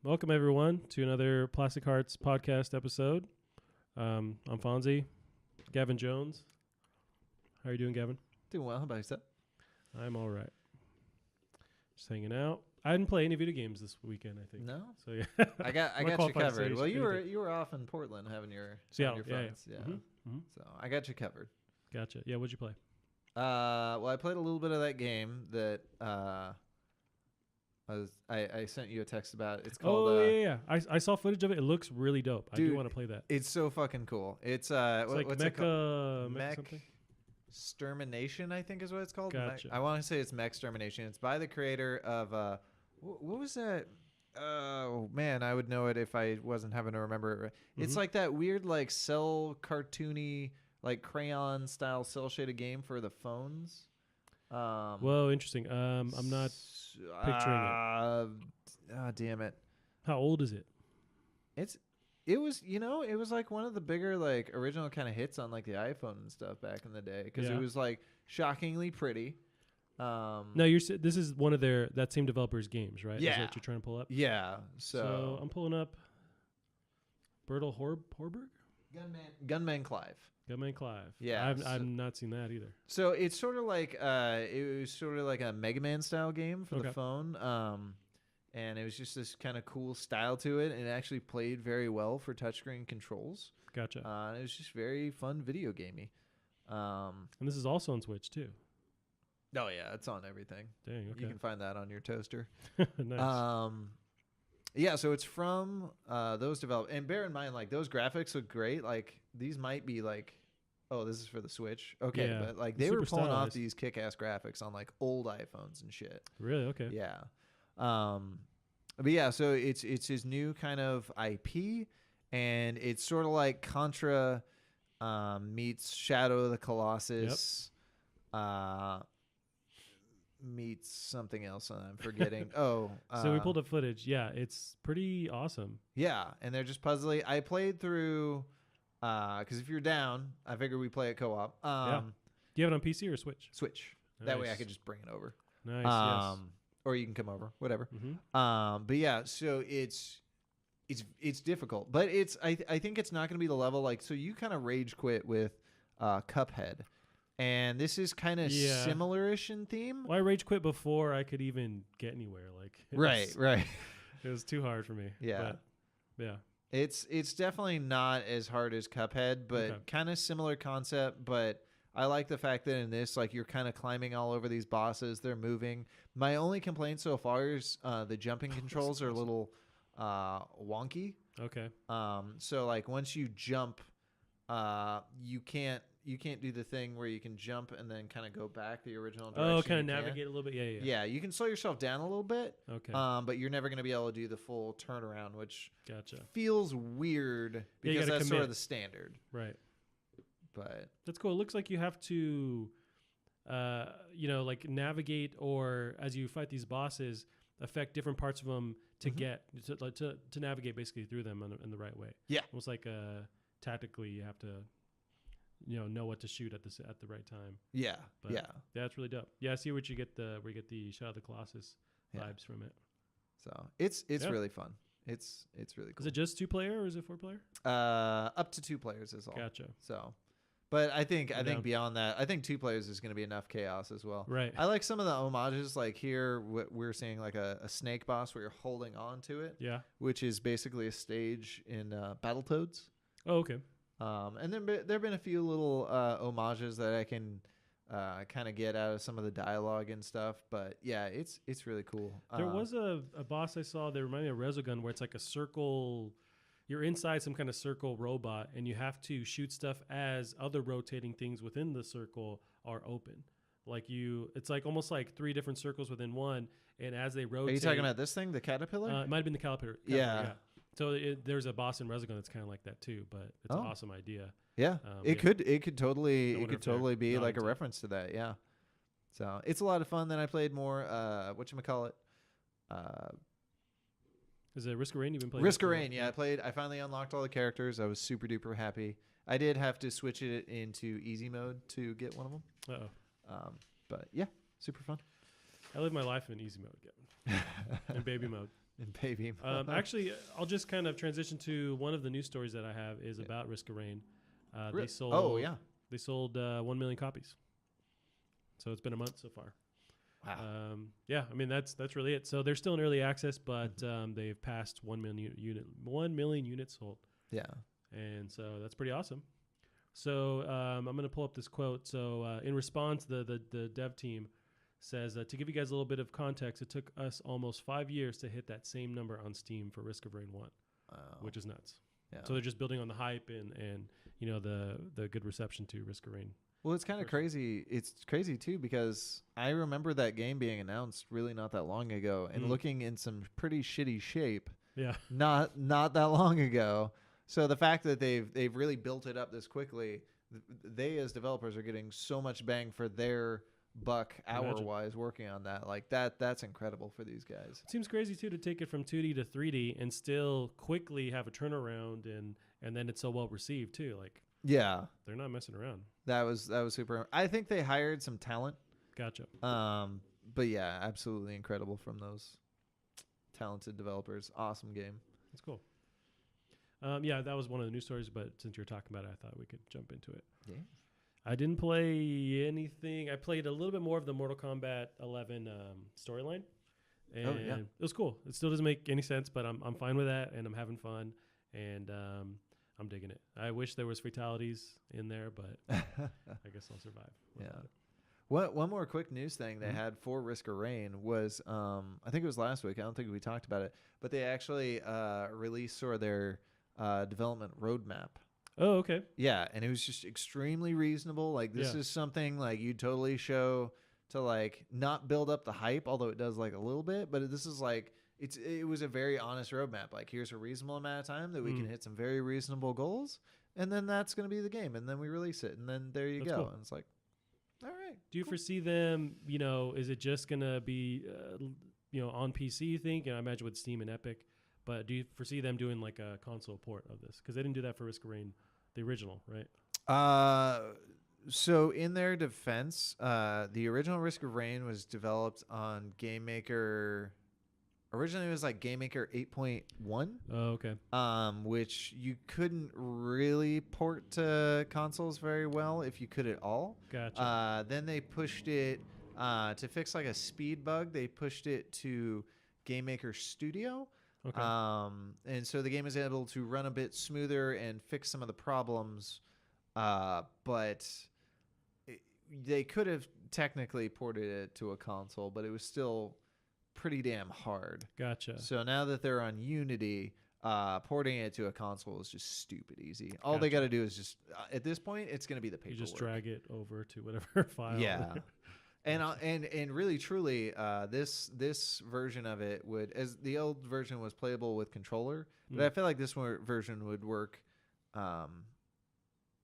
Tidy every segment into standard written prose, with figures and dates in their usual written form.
Welcome everyone to another Plastic Hearts podcast episode. I'm Fonzie, Gavin Jones. How are you doing, Gavin? Doing well. How about yourself? I'm all right. Just hanging out. I didn't play any video games this weekend, I think. No. So yeah, I got you covered. Well, you were off in Portland having your friends. Yeah. Mm-hmm. So I got you covered. Gotcha. Yeah, what'd you play? Well, I played a little bit of that game that I sent you a text about. It's called. Yeah. I saw footage of it. It looks really dope. Dude, I do want to play that. It's so fucking cool. It's like what's it called? Mech something. Extermination, I think is what it's called. Gotcha. I want to say it's Mech Extermination. It's by the creator of what was that? Oh man, I would know it if I wasn't having to remember it. It's like that weird like cell cartoony like crayon style cell shaded game for the phones. Whoa, interesting. I'm not picturing it. Damn it. How old is it? It was like one of the bigger like original kind of hits on like the iPhone and stuff back in the day because it was like shockingly pretty. No, this is one of that same developer's games, right? Yeah. Is that what you're trying to pull up? Yeah. So I'm pulling up Bertel Horberg? Gunman Clive. Gunman Clive. Yeah. I've not seen that either. So it's sort of like it was sort of like a Mega Man style game for the phone. And it was just this kind of cool style to it, and it actually played very well for touchscreen controls. Gotcha. And it was just very fun video gamey. And this is also on Switch too. Oh yeah, it's on everything. Dang, okay. You can find that on your toaster. Nice. Yeah, so it's from those developers. And bear in mind, like, those graphics look great. Like, these might be like, oh, this is for the Switch. Okay, yeah. but like they were pulling stylized off these kick-ass graphics on like old iPhones and shit. Really? Okay. Yeah. But yeah, so it's his new kind of IP, and it's sort of like Contra meets Shadow of the Colossus. Meets something else I'm forgetting. So we pulled up footage. Yeah, it's pretty awesome. Yeah, and they're just puzzly. I played through because if you're down, I figure we play it co-op. Yeah. Do you have it on PC or Switch? Switch. Nice. That way I could just bring it over. Nice. Yes. Or you can come over, whatever. Mm-hmm. But yeah, so it's difficult, but I think it's not going to be the level like. So you kind of rage quit with Cuphead. And this is kind of similar-ish in theme. Well, I rage quit before I could even get anywhere. Like right. It was too hard for me. Yeah, but, yeah. It's definitely not as hard as Cuphead, but kind of similar concept. But I like the fact that in this, like, you're kind of climbing all over these bosses. They're moving. My only complaint so far is the jumping controls are a little wonky. Okay. So like once you jump, you can't do the thing where you can jump and then kind of go back the original direction. Oh, kind of navigate a little bit. Yeah. Yeah, you can slow yourself down a little bit. Okay. But you're never going to be able to do the full turnaround, which gotcha. feels weird because that's sort of the standard. Right. But that's cool. It looks like you have to, like navigate, or as you fight these bosses, affect different parts of them to get to navigate basically through them in the right way. Yeah. Almost like tactically, you have to know what to shoot at the right time. Yeah. But yeah, that's really dope. Yeah, I see where you get the Shadow of the Colossus vibes from it. So it's really fun. It's really cool. Is it just 2-player or is it 4-player? Up to 2 players is all. Gotcha. So, but I think beyond that, I think 2 players is going to be enough chaos as well. Right. I like some of the homages. Like here, we're seeing like a snake boss where you're holding on to it. Yeah. Which is basically a stage in Battletoads. Oh, okay. And then there have been a few little homages that I can kind of get out of some of the dialogue and stuff. But yeah, it's really cool. There was a boss I saw that reminded me of Resogun, where it's like a circle. You're inside some kind of circle robot, and you have to shoot stuff as other rotating things within the circle are open. It's like almost like 3 different circles within one, and as they rotate. Are you talking about this thing, the caterpillar? It might have been the caterpillar. Yeah. So there's a boss in Resogun that's kind of like that too, but it's an awesome idea. Yeah, it could totally be like a reference to that. Yeah, so it's a lot of fun. Then I played more. Whatchamacallit? Is it Risk of Rain? You've been playing Risk of Rain. Yeah, I finally unlocked all the characters. I was super duper happy. I did have to switch it into easy mode to get one of them. Uh-oh. But yeah, super fun. I live my life in easy mode again. in baby mode. In baby mode. Actually, I'll just kind of transition to one of the news stories that I have is about Risk of Rain. They sold. They sold 1 million copies. So it's been a month so far. Wow. Yeah, I mean that's really it. So they're still in early access, but they've passed 1 million units sold. Yeah. And so that's pretty awesome. So I'm going to pull up this quote. So in response, the dev team says, to give you guys a little bit of context, it took us almost 5 years to hit that same number on Steam for Risk of Rain 1, which is nuts. Yeah. So they're just building on the hype and the good reception to Risk of Rain. Well, it's kind of crazy. It's crazy, too, because I remember that game being announced really not that long ago and looking in some pretty shitty shape. Yeah. Not that long ago. So the fact that they've really built it up this quickly, they as developers are getting so much bang for their buck hour-wise working on that. Like that's incredible for these guys. It seems crazy, too, to take it from 2D to 3D and still quickly have a turnaround and then it's so well received, too. Like, yeah, they're not messing around. That was super. I think they hired some talent. Gotcha. But yeah, absolutely incredible from those talented developers. Awesome game. That's cool. Yeah, that was one of the news stories, but since you're talking about it, I thought we could jump into it. Yeah. I didn't play anything. I played a little bit more of the Mortal Kombat 11 storyline, and it was cool. It still doesn't make any sense, but I'm fine with that, and I'm having fun, and I'm digging it. I wish there was fatalities in there, but I guess I'll survive. Yeah. One more quick news thing they had for Risk of Rain was, I think it was last week. I don't think we talked about it, but they actually released sort of their development roadmap. Oh, okay. Yeah, and it was just extremely reasonable. Like this is something like you totally show to like not build up the hype, although it does like a little bit. But this is like it was a very honest roadmap. Like here's a reasonable amount of time that we can hit some very reasonable goals, and then that's going to be the game, and then we release it, and then there you go. Cool. And it's like, all right. Do you foresee them? Is it just going to be on PC? You think? And I imagine with Steam and Epic. But do you foresee them doing like a console port of this? Because they didn't do that for Risk of Rain, the original, right? So in their defense, the original Risk of Rain was developed on Game Maker. Originally, it was like Game Maker 8.1. Oh, okay. Which you couldn't really port to consoles very well, if you could at all. Gotcha. Then they pushed it to fix like a speed bug. They pushed it to Game Maker Studio. Okay. And so the game is able to run a bit smoother and fix some of the problems, but they could have technically ported it to a console, but it was still pretty damn hard. Gotcha. So now that they're on Unity, porting it to a console is just stupid easy. All they got to do is just at this point, it's going to be the paperwork. You just drag it over to whatever file. Yeah. And really truly, this version of it would, as the old version was playable with controller, but I feel like this version would work.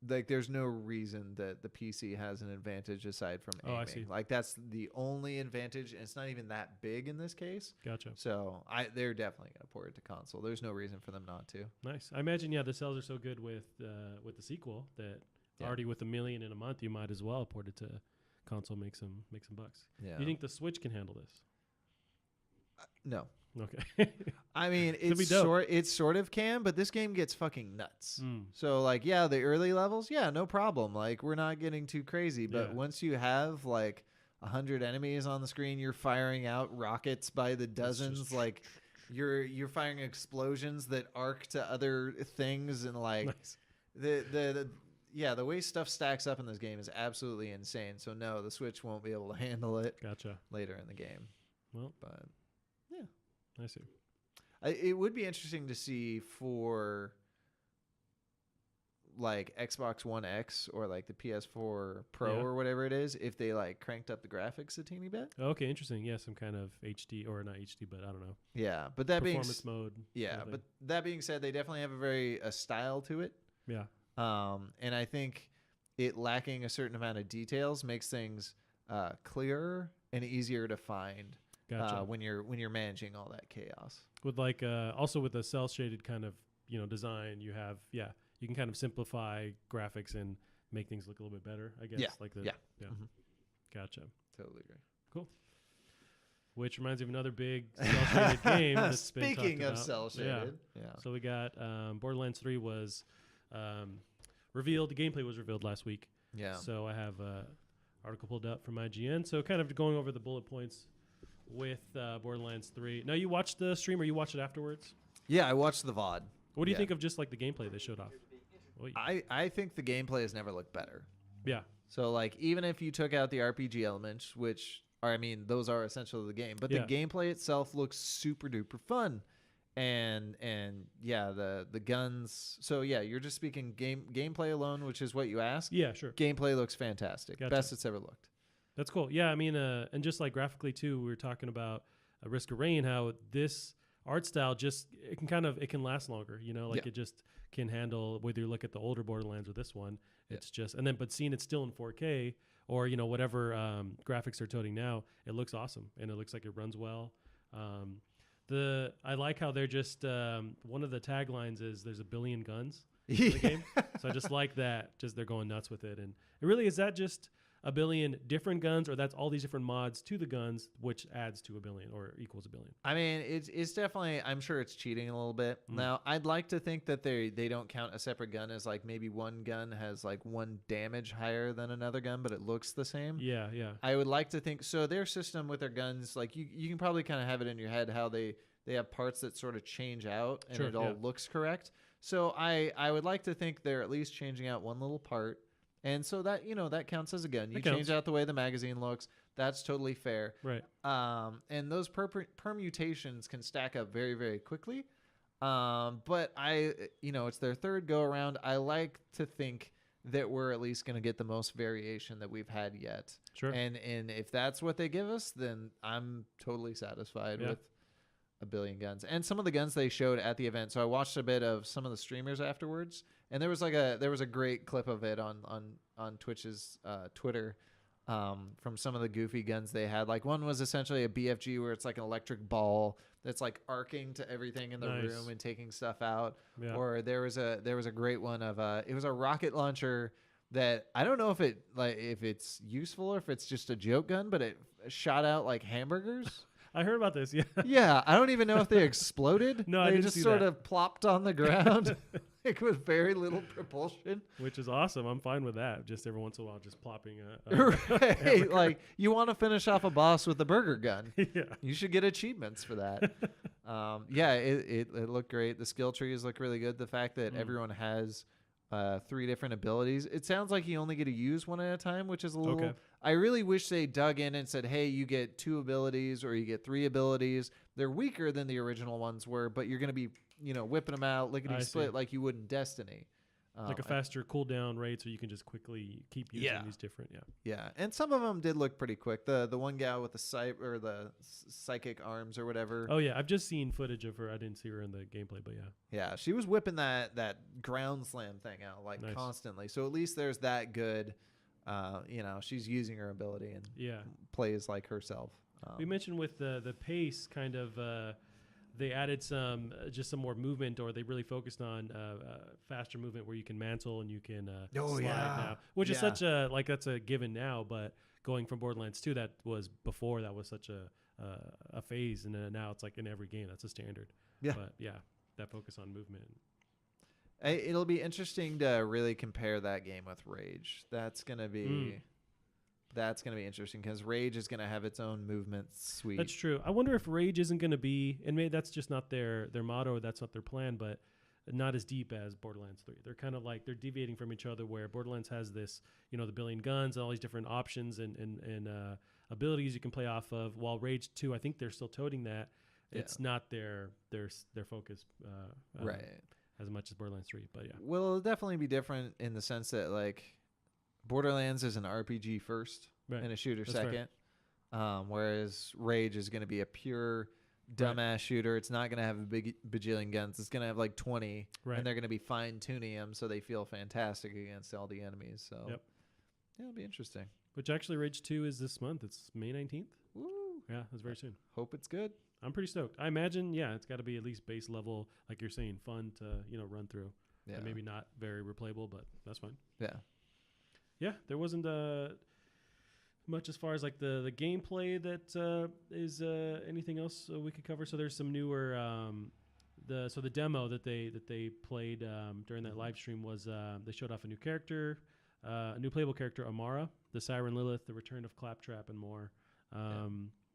Like there's no reason that the PC has an advantage aside from aiming. I see. Like that's the only advantage, and it's not even that big in this case. Gotcha. So they're definitely gonna port it to console. There's no reason for them not to. Nice. I imagine the sales are so good with the sequel that already with 1 million in a month, you might as well port it to console, make some bucks. Yeah. You think the Switch can handle this? No. Okay. I mean, it sort of can, but this game gets fucking nuts. So like, the early levels, no problem. Like we're not getting too crazy, but once you have like 100 enemies on the screen, you're firing out rockets by the dozens. Like you're firing explosions that arc to other things, and like the way stuff stacks up in this game is absolutely insane. So no, the Switch won't be able to handle it. Gotcha. Later in the game. Well, but I see. It would be interesting to see for like Xbox One X or like the PS4 Pro or whatever it is, if they like cranked up the graphics a teeny bit. Okay, interesting. Yeah, some kind of HD or not HD, but I don't know. Yeah, but that performance mode. Yeah, but that being said, they definitely have a style to it. Yeah. And I think it lacking a certain amount of details makes things clearer and easier to find. Gotcha. When you're managing all that chaos. With like also with a cell shaded kind of design, you have you can kind of simplify graphics and make things look a little bit better. I guess Mm-hmm. Gotcha. Totally agree. Cool. which reminds me of another big cel-shaded game that's been talked Speaking of about. cel-shaded, yeah. So we got Borderlands 3 was revealed. The gameplay was revealed last week. Yeah. So I have an article pulled up from IGN. So kind of going over the bullet points with Borderlands 3. Now, you watched the stream or you watched it afterwards? Yeah, I watched the VOD. What do you think of just like the gameplay they showed off? I think the gameplay has never looked better. Yeah. So, like, even if you took out the RPG elements, which are, I mean, those are essential to the game, but the gameplay itself looks super duper fun. And yeah, the guns. So yeah, you're just speaking gameplay alone, which is what you asked. Yeah, sure. Gameplay looks fantastic. Gotcha. Best it's ever looked. That's cool. Yeah, I mean, and just like graphically too, we were talking about Risk of Rain, how this art style it can last longer. You know, like it just can handle whether you look at the older Borderlands or this one. It's just but seeing it still in 4K or whatever graphics they're toting now, it looks awesome and it looks like it runs well. I like how they're just one of the taglines is there's a billion guns in the game. So I just like that. Just they're going nuts with it, and it really is that just a billion different guns, or that's all these different mods to the guns, which adds to a billion or equals a billion. I mean, it's definitely. I'm sure it's cheating a little bit. Now, I'd like to think that they don't count a separate gun as like maybe one gun has like one damage higher than another gun, but it looks the same. Yeah. I would like to think so. Their system with their guns, like you can probably kind of have it in your head how they have parts that sort of change out and it all looks correct. So I would like to think they're at least changing out one little part. And so that, that counts as a gun. You change out the way the magazine looks. That's totally fair. Right. And those permutations can stack up very, very quickly. But it's their third go around. I like to think that we're at least going to get the most variation that we've had yet. Sure. And if that's what they give us, then I'm totally satisfied with a billion guns. And some of the guns they showed at the event. So I watched a bit of some of the streamers afterwards. And there was a great clip of it on Twitch's Twitter from some of the goofy guns they had. Like one was essentially a BFG where it's like an electric ball that's like arcing to everything in the room and taking stuff out. Yeah. Or there was a great one of it was a rocket launcher that I don't know if it's useful or if it's just a joke gun, but it shot out like hamburgers. I heard about this. Yeah. Yeah. I don't even know if they exploded. No, I didn't just see sort that. of plopped on the ground. Like with very little propulsion, which is awesome. I'm fine with that. Just every once in a while, just plopping right. Like you want to finish off a boss with a burger gun. Yeah, you should get achievements for that. It looked great. The skill trees look really good. The fact that everyone has 3 different abilities. It sounds like you only get to use one at a time, which is a little. Okay. I really wish they dug in and said, "Hey, you get 2 abilities or you get 3 abilities. They're weaker than the original ones were, but you're going to be." Whipping them out, lickety split like you would in Destiny. Like a faster cooldown rate, so you can just quickly keep using these different. Yeah, and some of them did look pretty quick. The one gal with the psychic arms or whatever. Oh yeah, I've just seen footage of her. I didn't see her in the gameplay, but yeah. Yeah, she was whipping that ground slam thing out like constantly. So at least there's that good. She's using her ability and plays like herself. We mentioned with the pace kind of. They added some more movement, or they really focused on faster movement where you can mantle and you can slide now, which is such that's a given now. But going from Borderlands 2, that was before that was such a phase, and then now it's like in every game that's a standard. Yeah, but that focus on movement. It'll be interesting to really compare that game with Rage. That's gonna be. That's going to be interesting because Rage is going to have its own movement suite. That's true. I wonder if Rage isn't going to be, and maybe that's just not their motto, or that's not their plan, but not as deep as Borderlands 3. They're kind of like, they're deviating from each other, where Borderlands has this, the billion guns and all these different options and abilities you can play off of, while Rage 2, I think they're still toting that. Yeah. It's not their focus right as much as Borderlands 3, but yeah. Well, it'll definitely be different in the sense that, like, Borderlands is an RPG first and a shooter second, whereas Rage is going to be a pure dumbass shooter. It's not going to have a big bajillion guns. It's going to have like 20, and they're going to be fine-tuning them so they feel fantastic against all the enemies. So it'll be interesting. Which actually Rage 2 is this month. It's May 19th. Woo. Yeah, that's very soon. Hope it's good. I'm pretty stoked. I imagine, it's got to be at least base level, like you're saying, fun to run through. Yeah. And maybe not very replayable, but that's fine. Yeah. Yeah, there wasn't much as far as like the gameplay that is anything else we could cover. So there's some newer the demo that they played during that live stream was they showed off a new character, a new playable character, Amara, the Siren Lilith, the return of Claptrap, and more.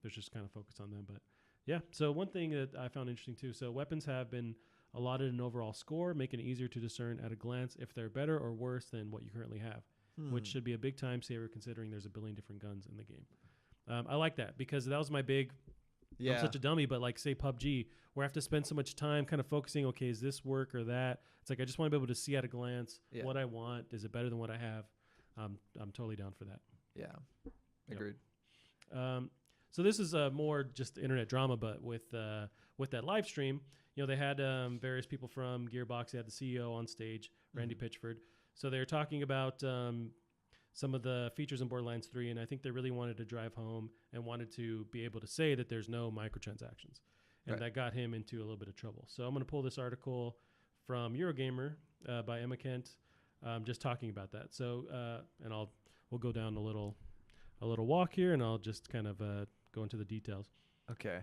There's just kind of focused on them, but yeah. So one thing that I found interesting too. So weapons have been allotted an overall score, making it easier to discern at a glance if they're better or worse than what you currently have, which should be a big time saver considering there's a billion different guns in the game. I like that because that was my big. Yeah. I'm such a dummy, but like say PUBG, where I have to spend so much time kind of focusing. Okay, is this work or that? It's like I just want to be able to see at a glance what I want. Is it better than what I have? I'm totally down for that. Yeah, agreed. So this is more just internet drama, but with that live stream, you know, they had various people from Gearbox. They had the CEO on stage, Randy Pitchford. So they were talking about some of the features in Borderlands 3, and I think they really wanted to drive home and wanted to be able to say that there's no microtransactions. And that got him into a little bit of trouble. So I'm going to pull this article from Eurogamer by Emma Kent, just talking about that. So and we'll go down a little walk here, and I'll just kind of go into the details. Okay.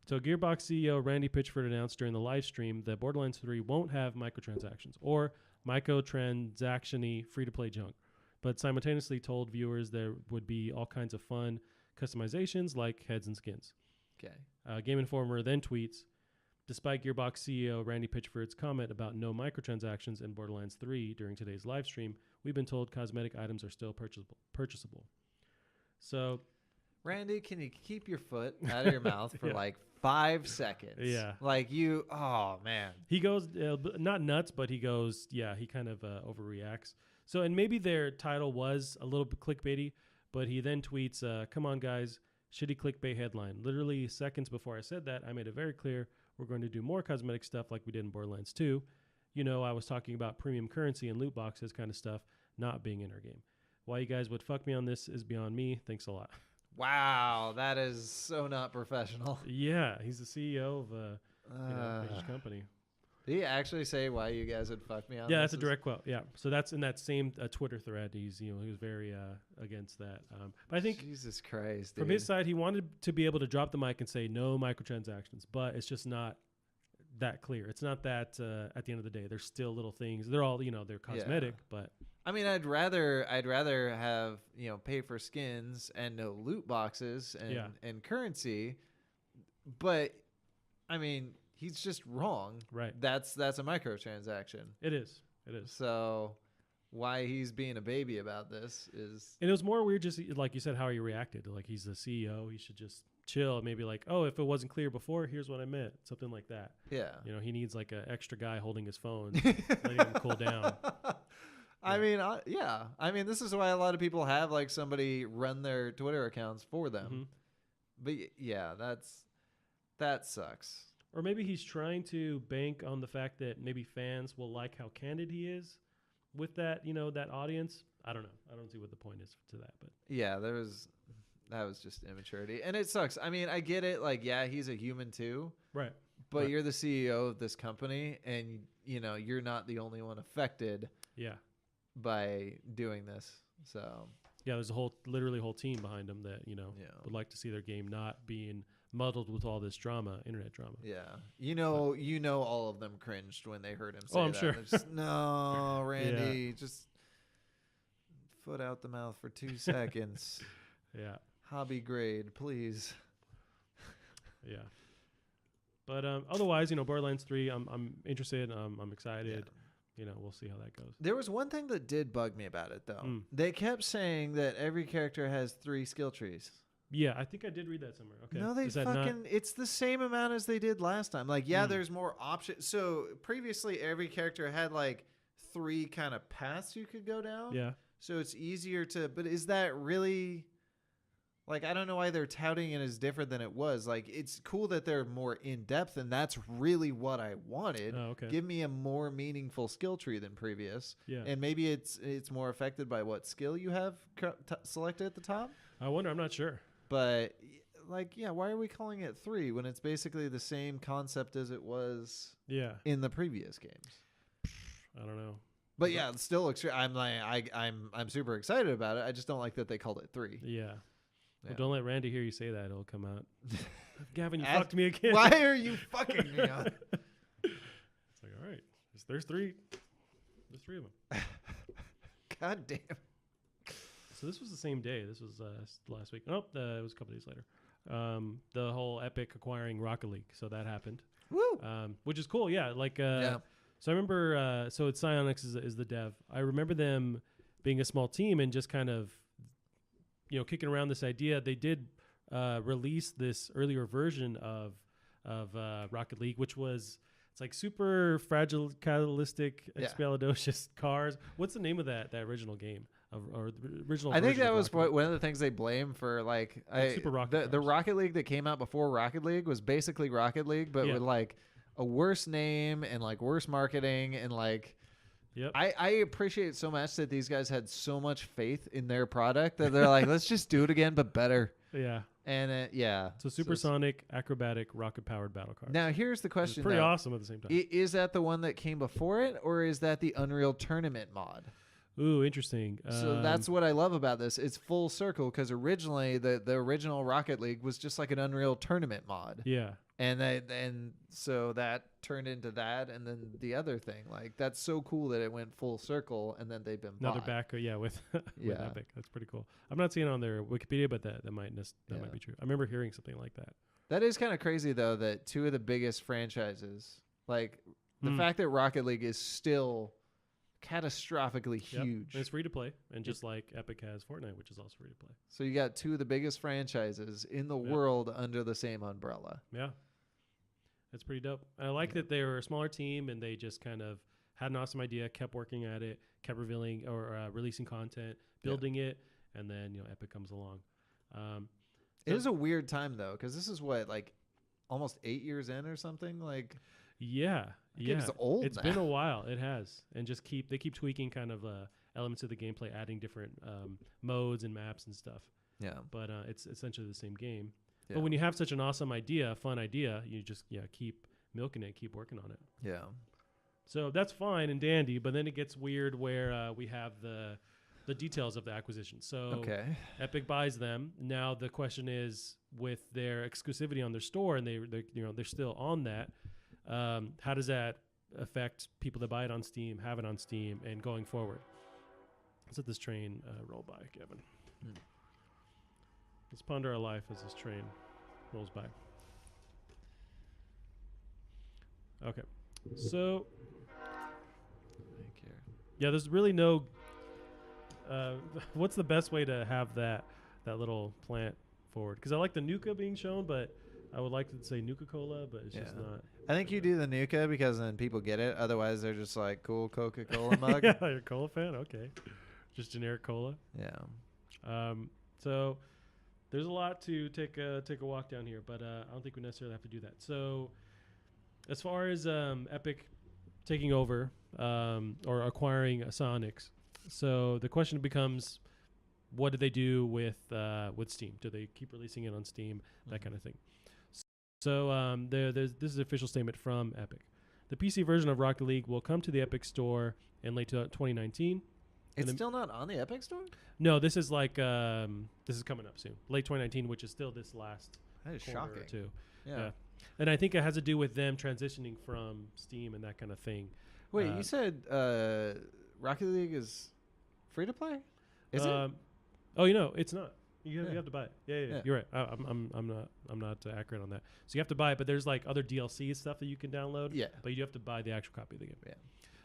So Gearbox CEO Randy Pitchford announced during the live stream that Borderlands 3 won't have microtransactions or microtransaction-y free-to-play junk, but simultaneously told viewers there would be all kinds of fun customizations like heads and skins. Okay. Game Informer then tweets, despite Gearbox CEO Randy Pitchford's comment about no microtransactions in Borderlands 3 during today's live stream, we've been told cosmetic items are still purchasable. So, Randy, can you keep your foot out of your mouth for like 5 seconds? Yeah. Like you, oh man. He goes, not nuts, but he goes, he kind of overreacts. So, and maybe their title was a little bit clickbaity, but he then tweets, come on guys, shitty clickbait headline. Literally seconds before I said that, I made it very clear we're going to do more cosmetic stuff like we did in Borderlands 2. You know, I was talking about premium currency and loot boxes kind of stuff not being in our game. Why you guys would fuck me on this is beyond me. Thanks a lot. Wow, that is so not professional. Yeah, he's the CEO of a major company. Did he actually say why you guys would fuck me on? Yeah, that's a direct quote. Yeah, so that's in that same Twitter thread. He was very against that. But I think Jesus Christ, from his side, he wanted to be able to drop the mic and say no microtransactions, but it's just not that clear. It's not that at the end of the day, there's still little things. They're all they're cosmetic, but. I mean, I'd rather have pay for skins and no loot boxes and currency, but I mean he's just wrong. Right. That's a microtransaction. It is. So why he's being a baby about this is. And it was more weird, just like you said, how he reacted. Like he's the CEO, he should just chill. Maybe like, oh, if it wasn't clear before, here's what I meant. Something like that. Yeah. He needs like an extra guy holding his phone, letting him cool down. I mean, I mean, this is why a lot of people have like somebody run their Twitter accounts for them. But yeah, that sucks. Or maybe he's trying to bank on the fact that maybe fans will like how candid he is with that, that audience. I don't know. I don't see what the point is to that, but yeah, that was just immaturity, and it sucks. I mean, I get it. Like, yeah, he's a human too, right? But you're the CEO of this company, and you're not the only one affected. Yeah. By doing this, so yeah, there's literally a whole team behind them that would like to see their game not being muddled with all this drama, internet drama. Yeah, all of them cringed when they heard him say I'm that. sure. Just, no, Randy, just foot out the mouth for 2 seconds. Yeah, hobby grade, please. Yeah, but otherwise, Borderlands 3, I'm interested. I'm excited. We'll see how that goes. There was one thing that did bug me about it, though. They kept saying that every character has 3 skill trees. Yeah, I think I did read that somewhere. Okay. No, it's the same amount as they did last time. Like, there's more options. So previously, every character had like 3 kind of paths you could go down. Yeah. So it's easier but is that really... Like, I don't know why they're touting it as different than it was. Like, it's cool that they're more in-depth, and that's really what I wanted. Oh, okay. Give me a more meaningful skill tree than previous. Yeah. And maybe it's more affected by what skill you have selected at the top. I wonder. I'm not sure. But, why are we calling it 3 when it's basically the same concept as it was in the previous games? I don't know. But yeah, it still looks. I'm super excited about it. I just don't like that they called it 3. Yeah. Well, don't let Randy hear you say that. It'll come out. Gavin, you As- fucked me again. Why are you fucking me up? It's like, all right, there's 3. There's 3 of them. God damn. So this was the same day. This was last week. Nope, it was a couple days later. The whole Epic acquiring Rocket League. So that happened. Woo. Which is cool. Yeah. Like, Yeah. so I remember, so it's Pysonix is the dev. I remember them being a small team and just kind of, kicking around this idea. They did release this earlier version of Rocket League, which was, it's like super fragile, catalytic, expialidocious cars. What's the name of that original game? Or the original? I think that was one of the things they blame for, like, Super Rocket the Rocket League that came out before Rocket League was basically Rocket League, but with like a worse name and like worse marketing and like. Yep. I appreciate so much that these guys had so much faith in their product that they're like, let's just do it again, but better. Yeah. And So supersonic, acrobatic, rocket-powered battle car. Now here's the question. It's pretty awesome at the same time. Is that the one that came before it, or is that the Unreal Tournament mod? Ooh, interesting. So that's what I love about this. It's full circle because originally the original Rocket League was just like an Unreal Tournament mod. Yeah. And so that turned into that, and then the other thing. Like, that's so cool that it went full circle, and then they've been another bought. back, with Epic. That's pretty cool. I'm not seeing it on their Wikipedia, but that might be true. I remember hearing something like that. That is kind of crazy though, that 2 of the biggest franchises, like the fact that Rocket League is still catastrophically huge. And it's free to play, and just like Epic has Fortnite, which is also free to play. So you got 2 of the biggest franchises in the world under the same umbrella. Yeah. That's pretty dope. I like that they were a smaller team and they just kind of had an awesome idea, kept working at it, kept revealing or releasing content, building it, and then Epic comes along. It is a weird time though, because this is what, like, almost 8 years in or something. Like, it's old. It's been a while. It has, and they keep tweaking kind of elements of the gameplay, adding different modes and maps and stuff. Yeah, but it's essentially the same game. Yeah. But when you have such an awesome idea, fun idea, you just keep milking it, keep working on it. Yeah. So that's fine and dandy, but then it gets weird where we have the details of the acquisition. So Epic buys them. Now the question is, with their exclusivity on their store, and they're still on that. How does that affect people that buy it on Steam, have it on Steam, and going forward? Let's let this train roll by, Kevin. Let's ponder our life as this train rolls by. Okay. So, there's really no... what's the best way to have that little plant forward? Because I like the Nuka being shown, but I would like to say Nuka-Cola, but it's just not. I think you do the Nuka because then people get it. Otherwise, they're just like, cool Coca-Cola mug. Yeah, you're a cola fan? Okay. Just generic cola? Yeah. So there's a lot to take a walk down here, but I don't think we necessarily have to do that. So as far as Epic taking over or acquiring Pysonix, so the question becomes, what do they do with Steam? Do they keep releasing it on Steam? That kind of thing. So this is an official statement from Epic. The PC version of Rocket League will come to the Epic Store in late 2019. It's still not on the Epic Store? No, this is like this is coming up soon, late 2019, which is still this last that is quarter shocking. or two. Yeah. And I think it has to do with them transitioning from Steam and that kind of thing. Wait, you said Rocket League is free to play? Is it? Oh, it's not. You have to buy it. Yeah. You're right. I'm not accurate on that. So you have to buy it, but there's like other DLC stuff that you can download. Yeah. But you have to buy the actual copy of the game. Yeah.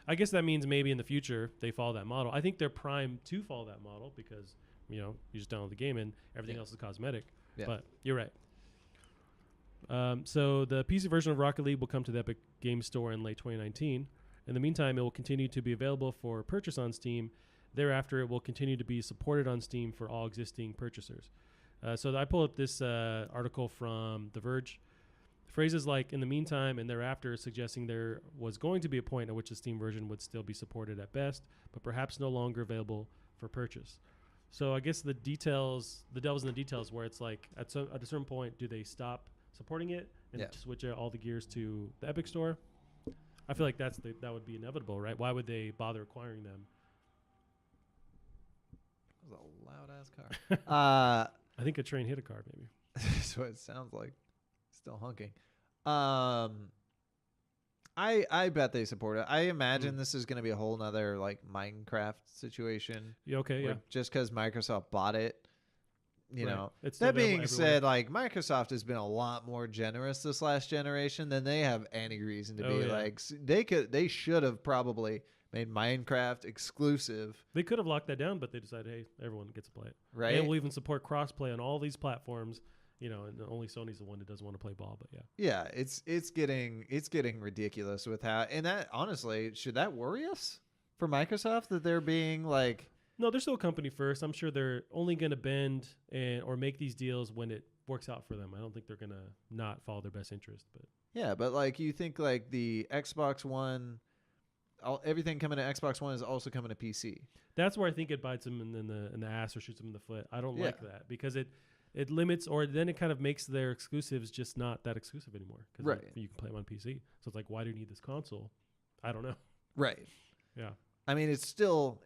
I guess that means maybe in the future they follow that model. I think they're primed to follow that model because you just download the game and everything else is cosmetic. Yeah. But you're right. So the PC version of Rocket League will come to the Epic Games Store in late 2019. In the meantime, it will continue to be available for purchase on Steam. Thereafter, it will continue to be supported on Steam for all existing purchasers. So I pull up this article from The Verge. Phrases like "in the meantime" and "thereafter" suggesting there was going to be a point at which the Steam version would still be supported at best, but perhaps no longer available for purchase. So I guess the devil's in the details, where it's like at a certain point, do they stop supporting it and switch all the gears to the Epic Store? I feel like that would be inevitable, right? Why would they bother acquiring them? That was a loud ass car. I think a train hit a car, maybe. That's what it sounds like. Still honking. I bet they support it. I imagine this is going to be a whole nother like Minecraft situation. Yeah, okay, yeah. Just because Microsoft bought it, you know. It's that being said, like Microsoft has been a lot more generous this last generation than they have any reason to be. Like they should have probably made Minecraft exclusive. They could have locked that down, but they decided, hey, everyone gets to play it. Right. And we'll even support cross-play on all these platforms. You know, and only Sony's the one that doesn't want to play ball, but yeah. Yeah, it's getting ridiculous with how, and that honestly, should that worry us for Microsoft that they're being like? No, they're still a company first. I'm sure they're only going to bend or make these deals when it works out for them. I don't think they're going to not follow their best interest, but yeah, but like you think like the Xbox One, everything coming to Xbox One is also coming to PC. That's where I think it bites them in the ass or shoots them in the foot. I don't like that because it limits, or then it kind of makes their exclusives just not that exclusive anymore. Because you can play them on PC. So it's like, why do you need this console? I don't know. Right. Yeah. I mean, it's still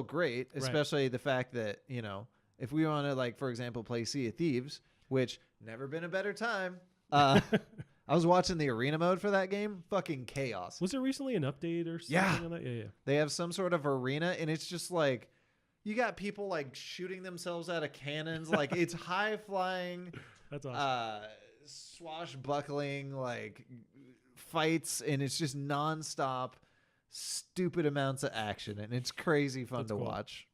great, especially the fact that, you know, if we want to, like, for example, play Sea of Thieves, which never been a better time. I was watching the arena mode for that game. Fucking chaos. Was there recently an update or something on that? Yeah. They have some sort of arena, and it's just like, you got people like shooting themselves out of cannons. Like it's high flying. That's awesome. Swashbuckling like fights, and it's just nonstop, stupid amounts of action, and it's crazy fun to watch.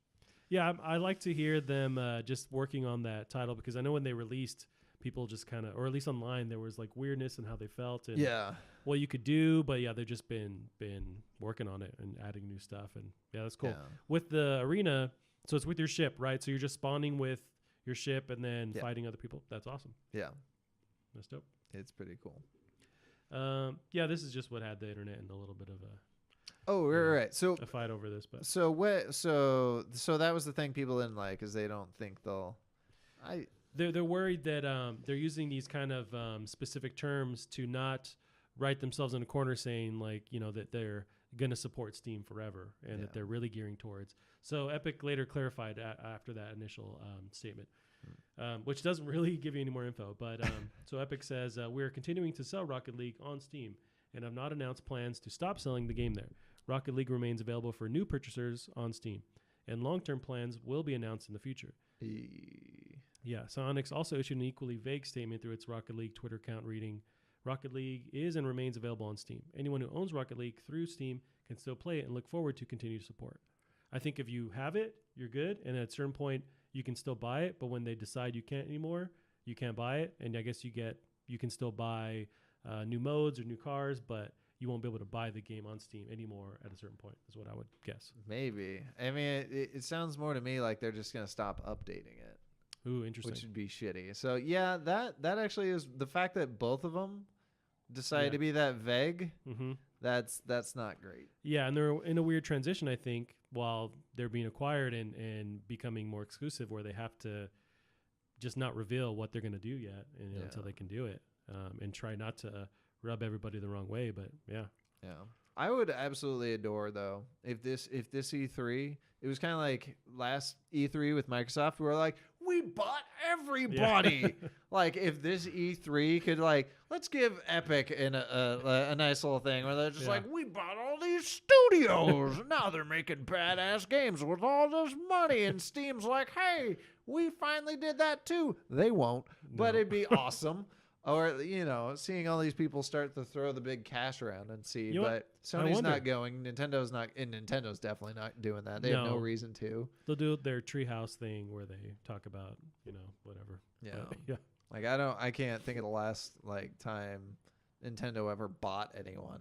Yeah, I like to hear them just working on that title because I know when they released, people just kind of, or at least online, there was like weirdness in how they felt and what you could do. But yeah, they've just been working on it and adding new stuff, and yeah, that's cool. Yeah. With the arena. So it's with your ship, right? So you're just spawning with your ship and then fighting other people. That's awesome. Yeah. That's dope. It's pretty cool. Yeah, this is just what had the internet and a little bit of a right. So a fight over this, but so that was the thing people didn't like is they don't think they're worried that they're using these kind of specific terms to not write themselves in a corner saying like, you know, that they're going to support Steam forever and that they're really gearing towards. So Epic later clarified after that initial statement, which doesn't really give you any more info. But so Epic says, we're continuing to sell Rocket League on Steam and have not announced plans to stop selling the game there. Rocket League remains available for new purchasers on Steam, and long-term plans will be announced in the future. Yeah, Pysonix also issued an equally vague statement through its Rocket League Twitter account reading, Rocket League is and remains available on Steam. Anyone who owns Rocket League through Steam can still play it and look forward to continued support. I think if you have it, you're good. And at a certain point, you can still buy it. But when they decide you can't anymore, you can't buy it. And I guess you can still buy new modes or new cars, but you won't be able to buy the game on Steam anymore at a certain point, is what I would guess. Maybe. I mean, it sounds more to me like they're just going to stop updating it. Ooh, interesting. Which would be shitty. So, yeah, that actually is the fact that both of them decided to be that vague. Mm-hmm. That's not great. Yeah, and they're in a weird transition, I think, while they're being acquired and becoming more exclusive, where they have to just not reveal what they're going to do yet until they can do it, and try not to rub everybody the wrong way. But yeah, I would absolutely adore though if this E3, it was kind of like last E3 with Microsoft, where like we bought everybody. Like if this E3 could like, let's give Epic a nice little thing where they're just like, we bought all these studios. Now they're making badass games with all this money. And Steam's like, hey, we finally did that too. They won't, but it'd be awesome. Or, you know, seeing all these people start to throw the big cash around and see, but Sony's not going. Nintendo's definitely not doing that. They have no reason to. They'll do their treehouse thing where they talk about, you know, whatever. Yeah. Yeah. Like I can't think of the last like time Nintendo ever bought anyone.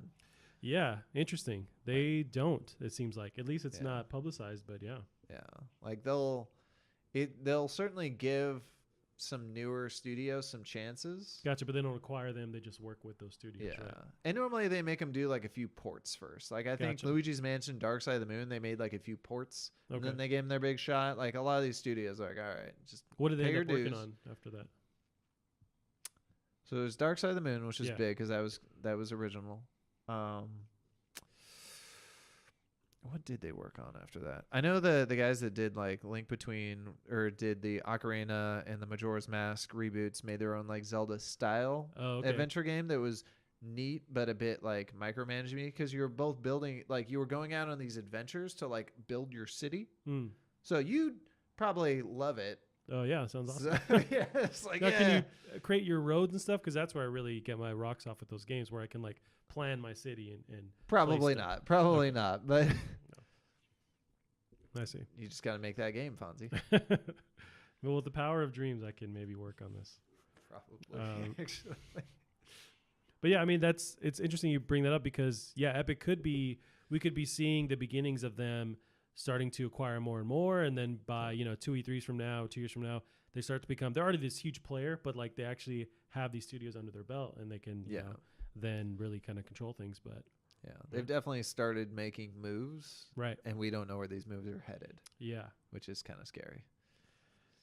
Yeah. Interesting. They don't, it seems like. At least it's not publicized, but yeah. Yeah. Like they'll certainly give some newer studios some chances. Gotcha, but they don't acquire them. They just work with those studios, right? And normally they make them do like a few ports first. Like I think Luigi's Mansion, Dark Side of the Moon, they made like a few ports, and then they gave them their big shot. Like a lot of these studios are like, all right, just what did they end up working on after that? So there's Dark Side of the Moon, which is big because that was original. what did they work on after that? I know the guys that did like Link Between or did the Ocarina and the Majora's Mask reboots made their own like Zelda style adventure game that was neat but a bit like micromanaging me because you were both building like you were going out on these adventures to like build your city. So you'd probably love it. Oh yeah, sounds awesome. Yeah, it's like now, can you create your roads and stuff? Because that's where I really get my rocks off with those games, where I can like plan my city and probably not, probably not. But I see. You just got to make that game, Fonzie. Well, with the power of dreams, I can maybe work on this. Probably, actually. But yeah, I mean it's interesting you bring that up because Epic we could be seeing the beginnings of them starting to acquire more and more, and then by 2 E3s from now, 2 years from now, they start to become they're already this huge player, but like they actually have these studios under their belt and they can then really kind of control things. But they've definitely started making moves, right? And we don't know where these moves are headed. Yeah, which is kind of scary.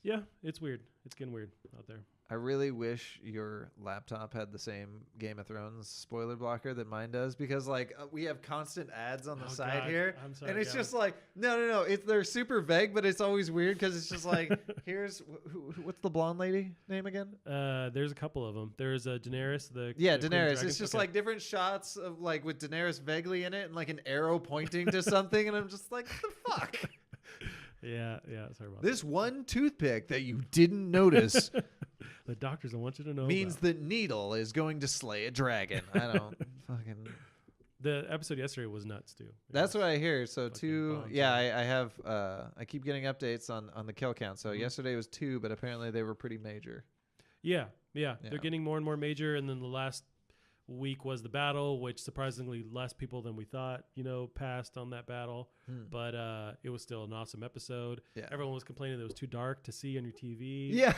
Yeah, it's weird. It's getting weird out there. I really wish your laptop had the same Game of Thrones spoiler blocker that mine does because, like, we have constant ads on the side here. I'm sorry, and it's just like, no. They're super vague, but it's always weird because it's just like, what's the blonde lady name again? There's a couple of them. There's Daenerys. Daenerys. It's just like different shots of like with Daenerys vaguely in it and like an arrow pointing to something, and I'm just like, what the fuck? Yeah. Sorry about this one toothpick that you didn't notice. The doctors don't want you to know means that Needle is going to slay a dragon. I don't fucking. The episode yesterday was nuts too. That's what I hear. So 2, I have. I keep getting updates on the kill count. So yesterday was 2, but apparently they were pretty major. Yeah. They're getting more and more major, and then the last week was the battle, which surprisingly less people than we thought, passed on that battle. But it was still an awesome episode. Yeah. Everyone was complaining that it was too dark to see on your TV. Yeah.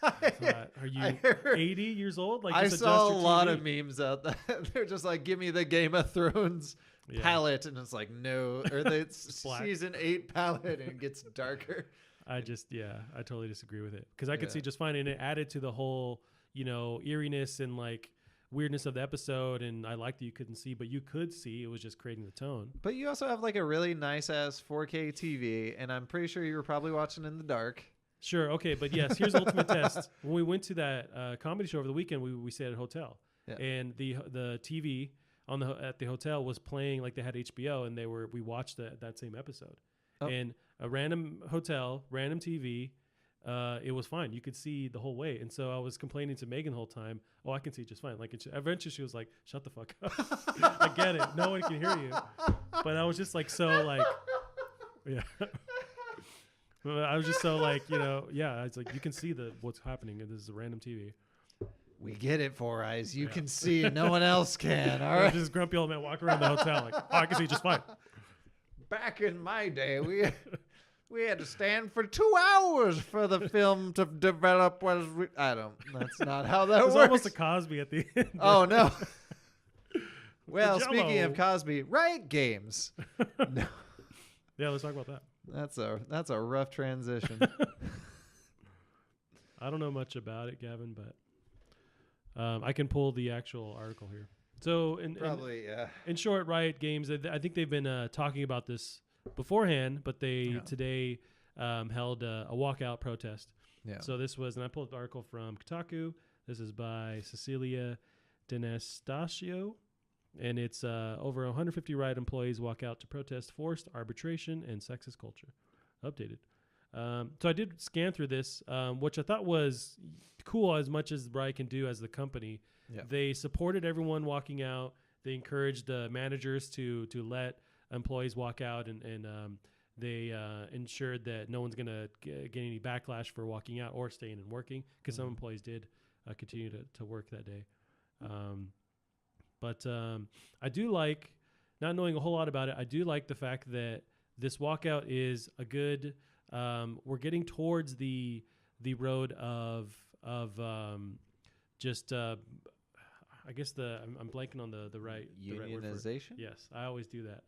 Are you 80 years old? Like I saw a lot of memes out there. They're just like, give me the Game of Thrones palette, and it's like no, or the season 8 palette, and it gets darker. I totally disagree with it because I could see just fine, and it added to the whole eeriness and like weirdness of the episode, and I liked that you couldn't see, but you could see. It was just creating the tone. But you also have like a really nice ass 4K TV, and I'm pretty sure you were probably watching in the dark. Sure. Okay. But yes, here's ultimate test. When we went to that comedy show over the weekend, we stayed at a hotel, and the TV at the hotel was playing like they had HBO, and we watched that same episode. And a random hotel, random TV. It was fine. You could see the whole way. And so I was complaining to Megan the whole time. Oh, I can see just fine. Like eventually she was like, shut the fuck up. I get it. No one can hear you. But I was just like, so like, yeah. I was just so like, it's like, you can see what's happening. And this is a random TV. We get it, Four Eyes. You can see. No one else can. All right. Just grumpy old man walking around the hotel like, I can see just fine. Back in my day, we had to stand for 2 hours for the film to develop. That's not how that works. It's almost a Cosby at the end. Oh, no. Well, speaking of Cosby, Riot Games. No. Yeah, let's talk about that. That's a rough transition. I don't know much about it, Gavin, but I can pull the actual article here. So, in short, Riot Games, I think they've been talking about this beforehand, but they today held a walkout protest. Yeah. So this was, and I pulled the article from Kotaku. This is by Cecilia D'Anastasio, and it's over 150 Riot employees walk out to protest forced arbitration and sexist culture. Updated. So I did scan through this, which I thought was cool as much as Riot can do as the company. Yeah. They supported everyone walking out. They encouraged the managers to let employees walk out, and they ensured that no one's going to get any backlash for walking out or staying and working, because some employees did continue to work that day. But I do like, not knowing a whole lot about it, I do like the fact that this walkout is a good, we're getting towards the road of just, I guess I'm blanking on the right unionization. Yes, I always do that.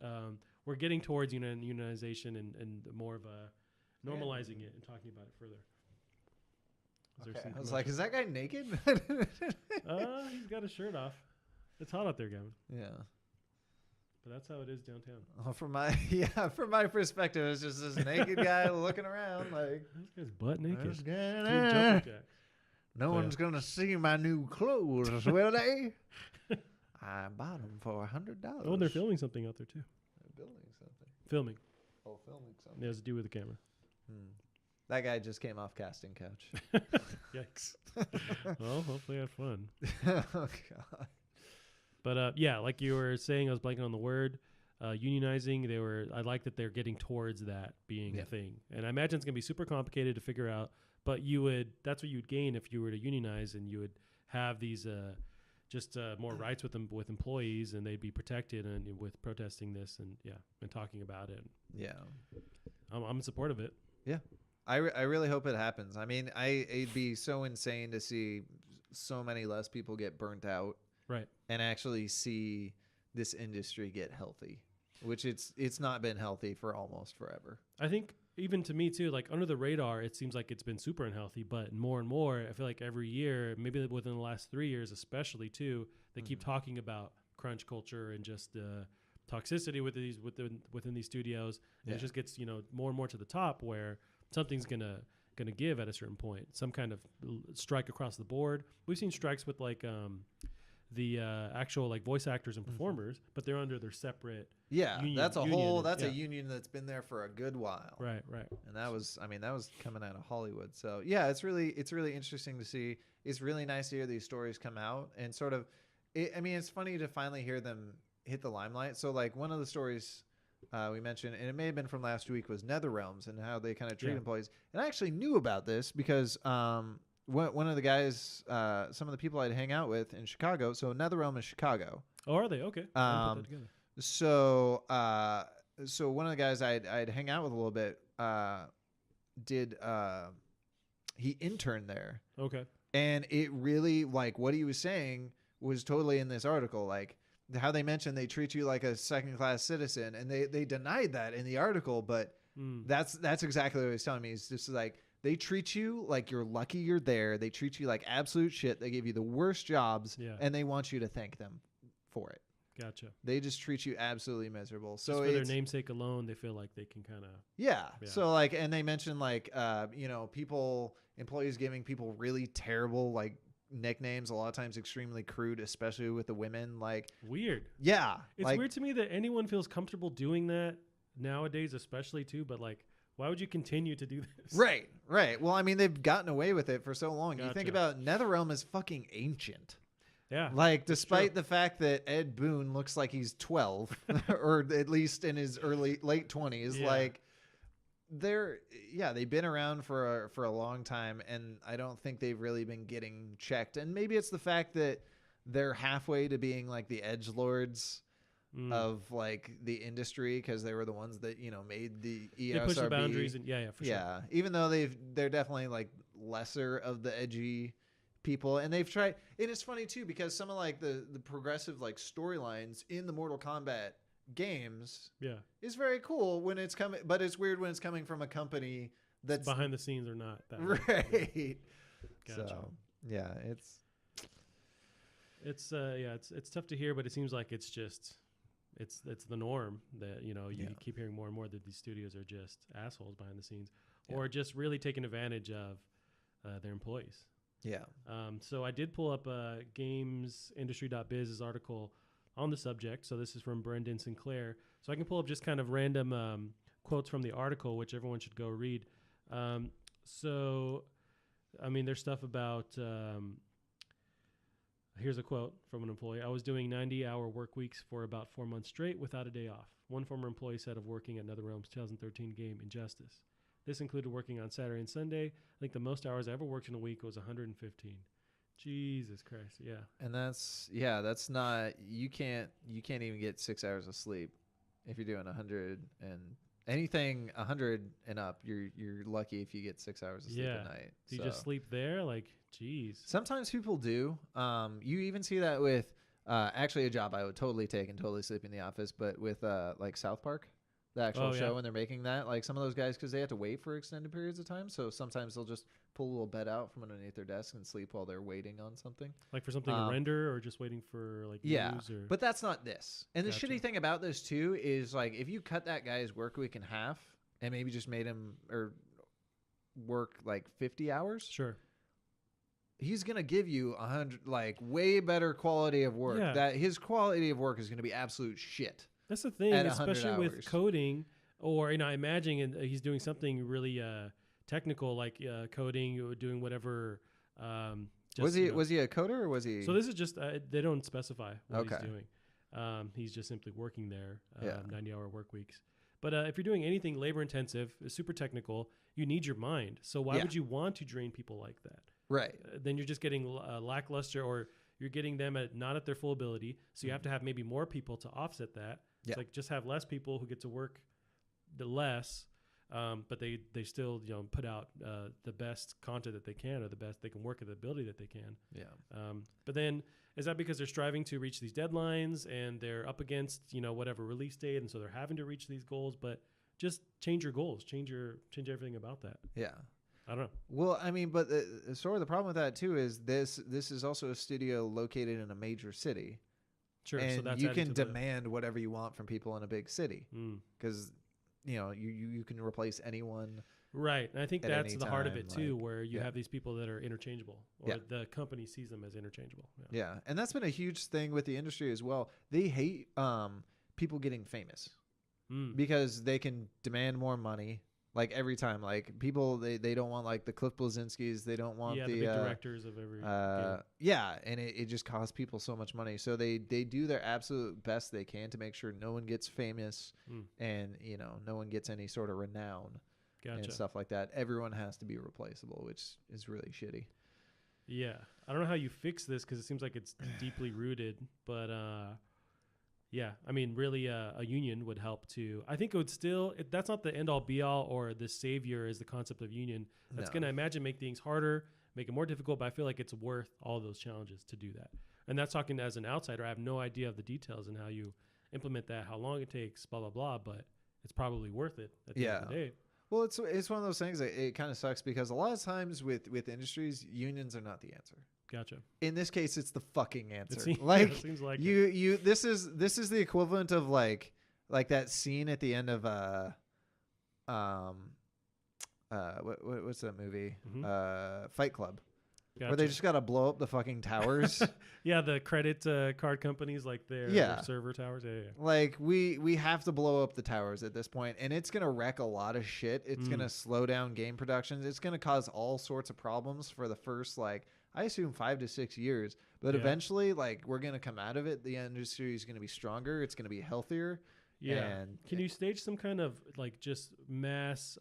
We're getting towards unionization and more of a normalizing it and talking about it further. Okay. I was like, is that guy naked? He's got his shirt off. It's hot out there, Gavin. Yeah. But that's how it is downtown. From my perspective, it's just this naked guy looking around like This guy's butt naked. "What's Doing going jumping on? jacks. No one's gonna see my new clothes, will they? I bought them for $100. Oh, they're filming something out there too. They're building something. Filming. Oh, filming something. It has to do with the camera. That guy just came off casting couch. Yikes. Well, hopefully I had fun. Oh God. But yeah, like you were saying, I was blanking on the word. Unionizing. I like that they're getting towards that being a thing, and I imagine it's gonna be super complicated to figure out. But that's what you'd gain if you were to unionize, and you would have these more rights with employees, and they'd be protected and with protesting this and talking about it. Yeah. I'm in support of it. Yeah. I really hope it happens. I mean, it'd be so insane to see so many less people get burnt out, right, and actually see this industry get healthy, which it's not been healthy for almost forever. I think even to me too, like under the radar, it seems like it's been super unhealthy, but more and more, I feel like every year, maybe within the last 3 years, especially too, they keep talking about crunch culture and just the toxicity within these studios. And it just gets, more and more to the top where something's gonna give at a certain point, some kind of strike across the board. We've seen strikes with like the actual like voice actors and performers, but they're under their separate union, that's a a union that's been there for a good while. Right. And that was coming out of Hollywood. So yeah, it's really interesting to see. It's really nice to hear these stories come out and sort of it's funny to finally hear them hit the limelight. So like one of the stories we mentioned, and it may have been from last week, was NetherRealms and how they kind of treat employees. And I actually knew about this because one of the guys, some of the people I'd hang out with in Chicago. So NetherRealm is Chicago. Oh, are they? Okay. I'll put that together. So one of the guys I'd hang out with a little bit he interned there. Okay. And it really, like, what he was saying was totally in this article, like how they mentioned they treat you like a second-class citizen, and they denied that in the article, but that's exactly what he was telling me. It's just like they treat you like you're lucky you're there. They treat you like absolute shit. They give you the worst jobs, and they want you to thank them for it. Gotcha. They just treat you absolutely miserable. So just for their namesake alone, they feel like they can kind of So like, and they mentioned like employees giving people really terrible like nicknames, a lot of times extremely crude, especially with the women. Like weird. Yeah, it's weird to me that anyone feels comfortable doing that nowadays, especially too. But like, why would you continue to do this? Right. Well, I mean, they've gotten away with it for so long. Gotcha. You think about NetherRealm is fucking ancient. Yeah. Like, despite the fact that Ed Boon looks like he's 12, or at least in his late 20s, like they've been around for a long time, and I don't think they've really been getting checked. And maybe it's the fact that they're halfway to being like the edgelords of like the industry, because they were the ones that made the ESRB. They push the boundaries, and sure. Even though they're definitely like lesser of the edgy people, and they've tried. And it's funny too, because some of like the progressive like storylines in the Mortal Kombat games is very cool when it's coming, but it's weird when it's coming from a company that's behind the scenes or not that right. Gotcha. So it's tough to hear, but it seems like it's the norm that you keep hearing more and more that these studios are just assholes behind the scenes, or just really taking advantage of their employees. So I did pull up gamesindustry.biz's article on the subject. So this is from Brendan Sinclair. So I can pull up just kind of random quotes from the article, which everyone should go read. So, I mean, there's stuff about, here's a quote from an employee. I was doing 90-hour work weeks for about 4 months straight without a day off. One former employee said of working at NetherRealm's 2013 game Injustice. This included working on Saturday and Sunday. I think the most hours I ever worked in a week was 115. Jesus Christ. Yeah. And that's not, you can't even get 6 hours of sleep if you're doing 100 and anything 100 and up. You're lucky if you get 6 hours of sleep a night. Do you just sleep there? Like, geez. Sometimes people do. You even see that with actually a job I would totally take and totally sleep in the office, but with like South Park. the actual show yeah. when they're making that. Like some of those guys, because they have to wait for extended periods of time. So sometimes they'll just pull a little bed out from underneath their desk and sleep while they're waiting on something. Like for something to render or just waiting for like news or... But that's not this. And the Gotcha. shitty thing about this too is like if you cut that guy's work week in half and maybe just made him or work like 50 hours, Sure. he's gonna give you 100, like way better quality of work. Yeah. That his quality of work is gonna be absolute shit. That's the thing, At 100 especially with hours. coding, or I imagine he's doing something really technical, like coding or doing whatever. Was he a coder or was he? So this is just they don't specify what Okay. he's doing. He's just simply working there, Yeah. 90-hour work weeks. But if you're doing anything labor intensive, super technical, you need your mind. So why would you want to drain people like that? Right. Then you're just getting lackluster, or you're getting them not at their full ability. So you have to have maybe more people to offset that. Yeah. It's like just have less people who get to work the less, but they still put out the best content that they can, or the best they can work at the ability that they can. Yeah. But then is that because they're striving to reach these deadlines and they're up against whatever release date, and so they're having to reach these goals? But just change your goals, change everything about that. Yeah. I don't know. Well, I mean, but sort of the problem with that too is this is also a studio located in a major city. Sure. And so that's you adding can to demand whatever you want from people in a big city because you can replace anyone. Right. And I think at that's any the heart of time, it too, like, where you yeah. have these people that are interchangeable, or the company sees them as interchangeable. Yeah, and that's been a huge thing with the industry as well. They hate people getting famous because they can demand more money. Like every time, like people, they don't want like the Cliff Blazinskis. They don't want the big directors of every game. Yeah, and it just costs people so much money. So they do their absolute best they can to make sure no one gets famous and no one gets any sort of renown and stuff like that. Everyone has to be replaceable, which is really shitty. Yeah, I don't know how you fix this because it seems like it's deeply rooted, but yeah, I mean, really, a union would help too. I think it would still. That's not the end all be all or the savior is the concept of union. That's going to imagine make things harder, make it more difficult. But I feel like it's worth all those challenges to do that. And that's talking as an outsider. I have no idea of the details and how you implement that, how long it takes, blah blah blah. But it's probably worth it at the end of the day. Well, it's one of those things that it kind of sucks because a lot of times with industries, unions are not the answer. Gotcha. In this case, it's the fucking answer. It seems like you. This is the equivalent of like that scene at the end of what's that movie? Fight Club. Gotcha. Where they just got to blow up the fucking towers. Yeah, the credit card companies, like their server towers. Yeah. Like we have to blow up the towers at this point, and it's gonna wreck a lot of shit. It's gonna slow down game productions. It's gonna cause all sorts of problems for the first I assume 5 to 6 years. But eventually, we're gonna come out of it. The industry is gonna be stronger. It's gonna be healthier. Yeah. And can you stage some kind of just mass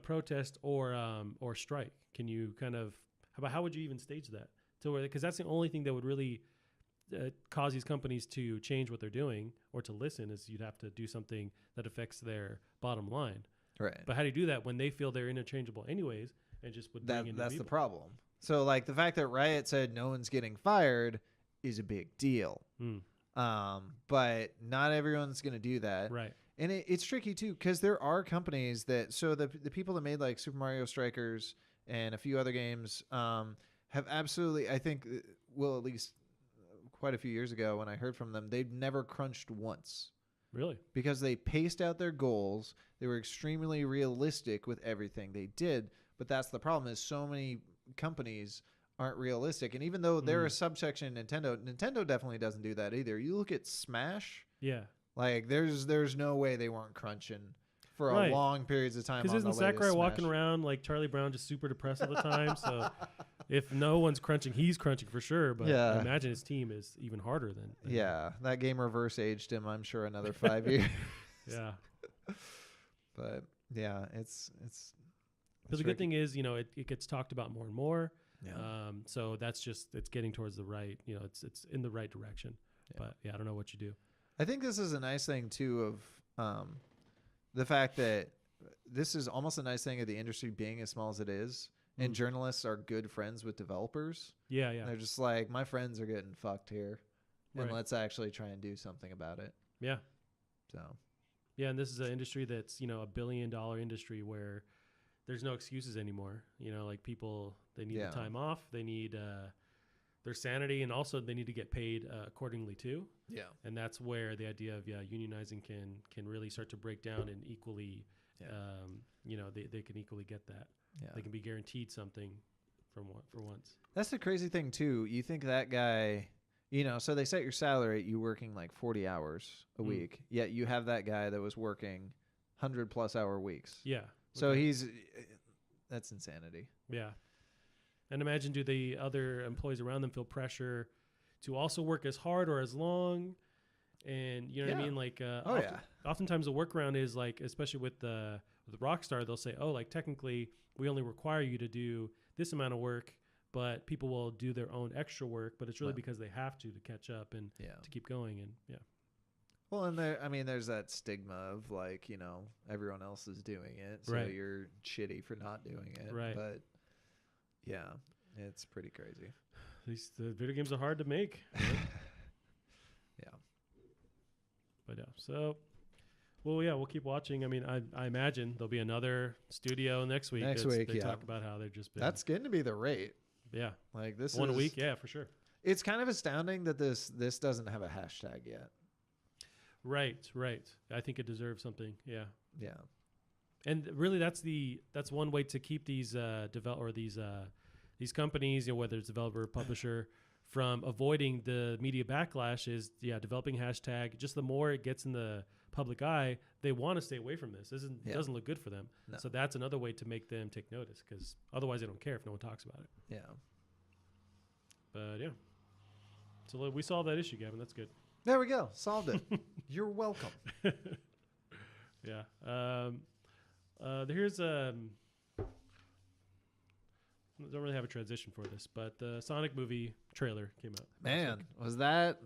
protest or strike? Can you kind of how would you even stage that to where, because that's the only thing that would really cause these companies to change what they're doing or to listen, is you'd have to do something that affects their bottom line. Right. But how do you do that when they feel they're interchangeable anyways and just would bring in that's people? the problem. So the fact that Riot said no one's getting fired is a big deal. But not everyone's going to do that. Right. And it's tricky too, because there are companies that, so the people that made Super Mario Strikers and a few other games have absolutely, I think, well, at least quite a few years ago when I heard from them, they'd never crunched once. Really? Because they paced out their goals. They were extremely realistic with everything they did. But that's the problem, is so many companies aren't realistic. And even though they're a subsection of Nintendo definitely doesn't do that either. You look at Smash. Yeah. There's no way they weren't crunching for a long periods of time. Because isn't Sakurai walking around like Charlie Brown, just super depressed all the time? So if no one's crunching, he's crunching for sure. But I imagine his team is even harder than that game reverse aged him, I'm sure, another 5 years. Yeah. But yeah, it's But the good thing is, it gets talked about more and more. Yeah. So that's just, it's getting towards the right, it's in the right direction. Yeah. But yeah, I don't know what you do. I think this is a nice thing too of the fact that this is almost a nice thing of the industry being as small as it is. And journalists are good friends with developers. Yeah. And they're just like, my friends are getting fucked here. And let's actually try and do something about it. Yeah. So Yeah, and this is an industry that's, you know, $1 billion industry where there's no excuses anymore. You know, like people, they need the time off, they need their sanity, and also they need to get paid accordingly too. Yeah. And that's where the idea of unionizing can really start to break down and equally, you know, they can equally get that. Yeah. They can be guaranteed something for once. That's the crazy thing too. You think that guy, you know, so they set your salary at you working like 40 hours a week, yet you have that guy that was working 100+ hour weeks. Yeah. So that's insanity. Yeah. And imagine, do the other employees around them feel pressure to also work as hard or as long? And you know what I mean? Like, oftentimes the workaround is like, especially with Rockstar, they'll say, oh, like technically we only require you to do this amount of work, but people will do their own extra work, but it's really because they have to catch up and to keep going. And well, and there's that stigma of like, you know, everyone else is doing it, so you're shitty for not doing it. Right. But yeah, it's pretty crazy. The video games are hard to make. Right? Yeah. But yeah, so, well, yeah, we'll keep watching. I mean, I imagine there'll be another studio next week. They talk about how they're just been. That's going to be the rate. Yeah. Like this one a week. Yeah, for sure. It's kind of astounding that this doesn't have a hashtag yet. Right. I think it deserves something. Yeah. Yeah. And really, that's one way to keep these these companies, you know, whether it's developer or publisher, from avoiding the media backlash is developing hashtag. Just the more it gets in the public eye, they want to stay away from this. It doesn't look good for them. No. So that's another way to make them take notice, because otherwise they don't care if no one talks about it. Yeah. But yeah. So we solved that issue, Gavin. That's good. There we go. Solved it. You're welcome. Yeah. Here's don't really have a transition for this, but the Sonic movie trailer came out. Man, was that?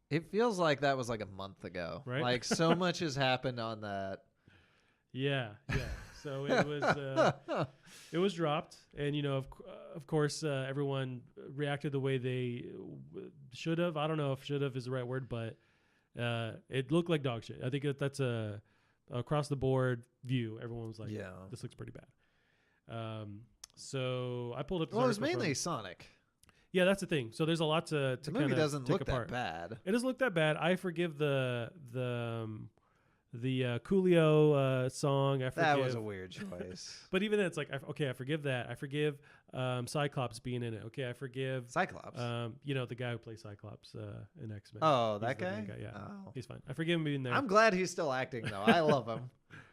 It feels like that was like a month ago. Right? Like so much has happened on that. Yeah. So it was dropped, and you know, of course, everyone reacted the way they should have. I don't know if "should have" is the right word, but it looked like dog shit. I think that's a across the board view. Everyone was like, "Yeah, this looks pretty bad." So I pulled up. Well, it was mainly Sonic. Yeah, that's the thing. So there's a lot to the movie doesn't look that bad. It doesn't look that bad. I forgive the Coolio song. I forgive. That was a weird choice. But even then, it's like, okay, I forgive that. I forgive Cyclops being in it. Okay, I forgive Cyclops. You know, the guy who plays Cyclops in X-Men. Oh, that guy? Yeah, oh. He's fine. I forgive him being there. I'm glad he's still acting though. I love him.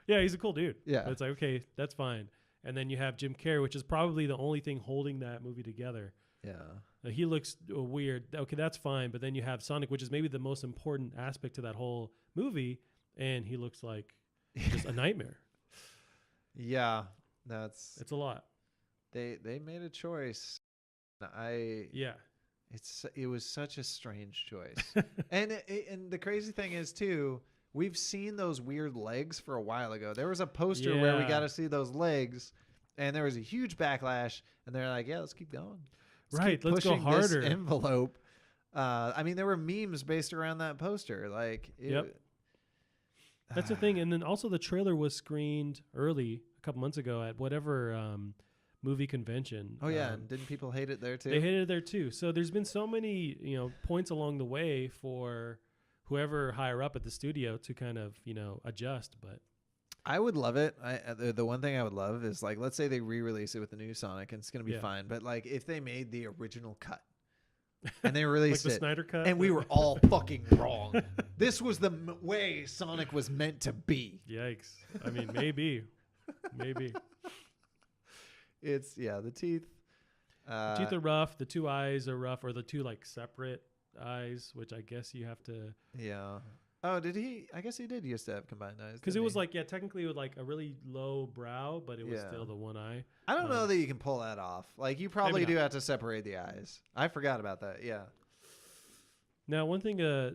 Yeah, he's a cool dude. Yeah, but it's like, okay, that's fine. And then you have Jim Carrey, which is probably the only thing holding that movie together. Yeah. He looks weird. Okay, that's fine. But then you have Sonic, which is maybe the most important aspect to that whole movie, and he looks like just a nightmare. Yeah, it's a lot. They made a choice. It was such a strange choice. and the crazy thing is too, we've seen those weird legs for a while ago. There was a poster where we got to see those legs, and there was a huge backlash, and they're like, yeah, let's keep going. Let's go harder. This envelope. I mean, there were memes based around that poster. Like, that's the thing. And then also the trailer was screened early a couple months ago at whatever movie convention. Oh yeah, and didn't people hate it there too? They hated it there too. So there's been so many points along the way for whoever higher up at the studio to kind of adjust. But I would love it. The one thing I would love is, like, let's say they re-release it with the new Sonic, and it's gonna be fine. But like, if they made the original cut and they released like the Snyder cut, and we were all fucking wrong. This was the way Sonic was meant to be. Yikes! I mean, maybe. It's the teeth. The teeth are rough. The two eyes are rough, or the two like separate eyes, which I guess you have to. Yeah. Oh, did he? I guess he did used to have combined eyes. Because it was like, technically with like a really low brow, but it was still the one eye. I don't know that you can pull that off. Like, you probably do have to separate the eyes. I forgot about that. Yeah. Now, one thing so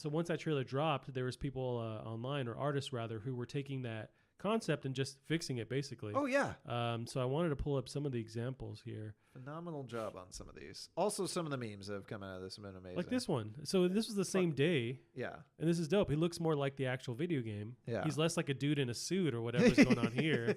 once that trailer dropped, there was people online, or artists rather, who were taking that concept and just fixing it basically. Oh yeah. So I wanted to pull up some of the examples here. Phenomenal job on some of these. Also, some of the memes that have come out of this have been amazing. Like this one. So this was the same day. Yeah. And this is dope. He looks more like the actual video game. Yeah. He's less like a dude in a suit or whatever's going on here.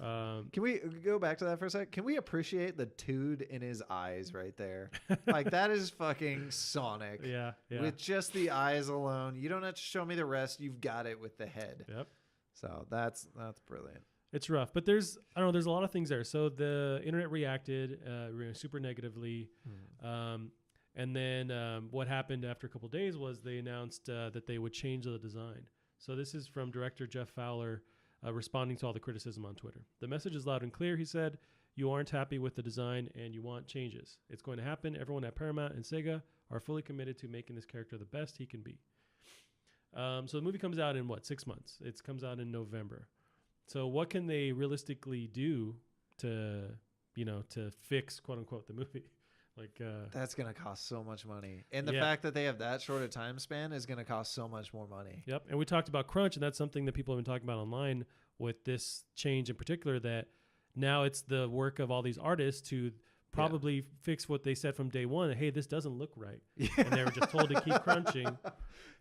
Can we go back to that for a sec? Can we appreciate the dude in his eyes right there? Like, that is fucking Sonic. Yeah. With just the eyes alone. You don't have to show me the rest. You've got it with the head. Yep. So that's brilliant. It's rough, but there's a lot of things there. So the internet reacted super negatively. And then what happened after a couple of days was they announced that they would change the design. So this is from director Jeff Fowler responding to all the criticism on Twitter. The message is loud and clear, he said. You aren't happy with the design and you want changes. It's going to happen. Everyone at Paramount and Sega are fully committed to making this character the best he can be. So the movie comes out in 6 months? It comes out in November. So what can they realistically do to fix, quote unquote, the movie? That's going to cost so much money. And the fact that they have that short a time span is going to cost so much more money. Yep. And we talked about crunch, and that's something that people have been talking about online with this change in particular, that now it's the work of all these artists to probably fix what they said from day one. Hey, this doesn't look right. Yeah. And they were just told to keep crunching.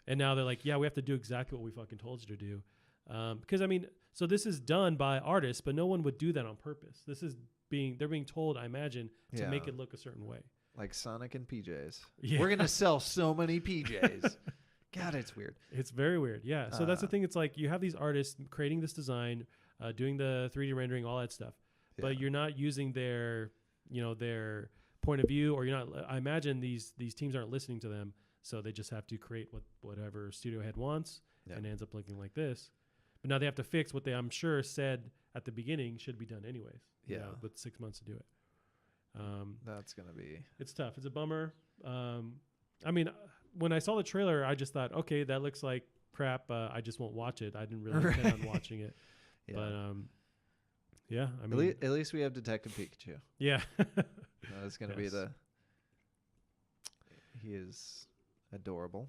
And now they're like, yeah, we have to do exactly what we fucking told you to do. Because, so this is done by artists, but no one would do that on purpose. They're being told, I imagine, to make it look a certain way. Like Sonic and PJs. Yeah. We're going to sell so many PJs. God, it's weird. It's very weird. Yeah. So that's the thing. It's like you have these artists creating this design, doing the 3D rendering, all that stuff, but you're not using their point of view, or you're not. I imagine these teams aren't listening to them, so they just have to create whatever studio head wants, and it ends up looking like this. But now they have to fix what they, I'm sure, said at the beginning should be done anyways. Yeah. With 6 months to do it. That's going to be... It's tough. It's a bummer. When I saw the trailer, I just thought, okay, that looks like crap. I just won't watch it. I didn't really plan on watching it. Yeah. But, at least we have Detective Pikachu. Yeah. That's going to be He is adorable.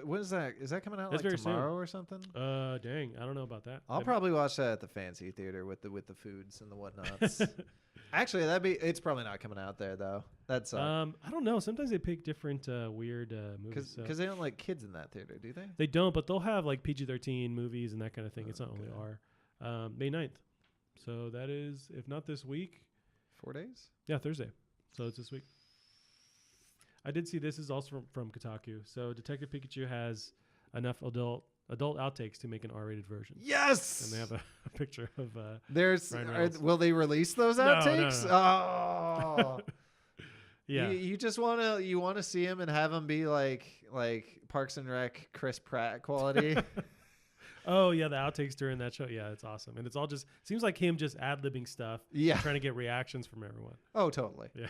What is that? Is that coming out like tomorrow or something? Dang, I don't know about that. I'll probably watch that at the fancy theater with the foods and the whatnots. Actually, it's probably not coming out there though. That's I don't know. Sometimes they pick different weird movies because they don't like kids in that theater, do they? They don't, but they'll have like PG-13 movies and that kind of thing. It's not only R. May 9th. So that is, if not this week, 4 days. Yeah, Thursday. So it's this week. I did see this is also from Kotaku. So Detective Pikachu has enough adult outtakes to make an R-rated version. Yes, and they have a picture of. Will they release those outtakes? No. Oh, yeah. You just want to see him and have him be like Parks and Rec Chris Pratt quality. Oh yeah, the outtakes during that show. Yeah, it's awesome, and it's all just seems like him just ad-libbing stuff. Yeah, trying to get reactions from everyone. Oh, totally. Yeah.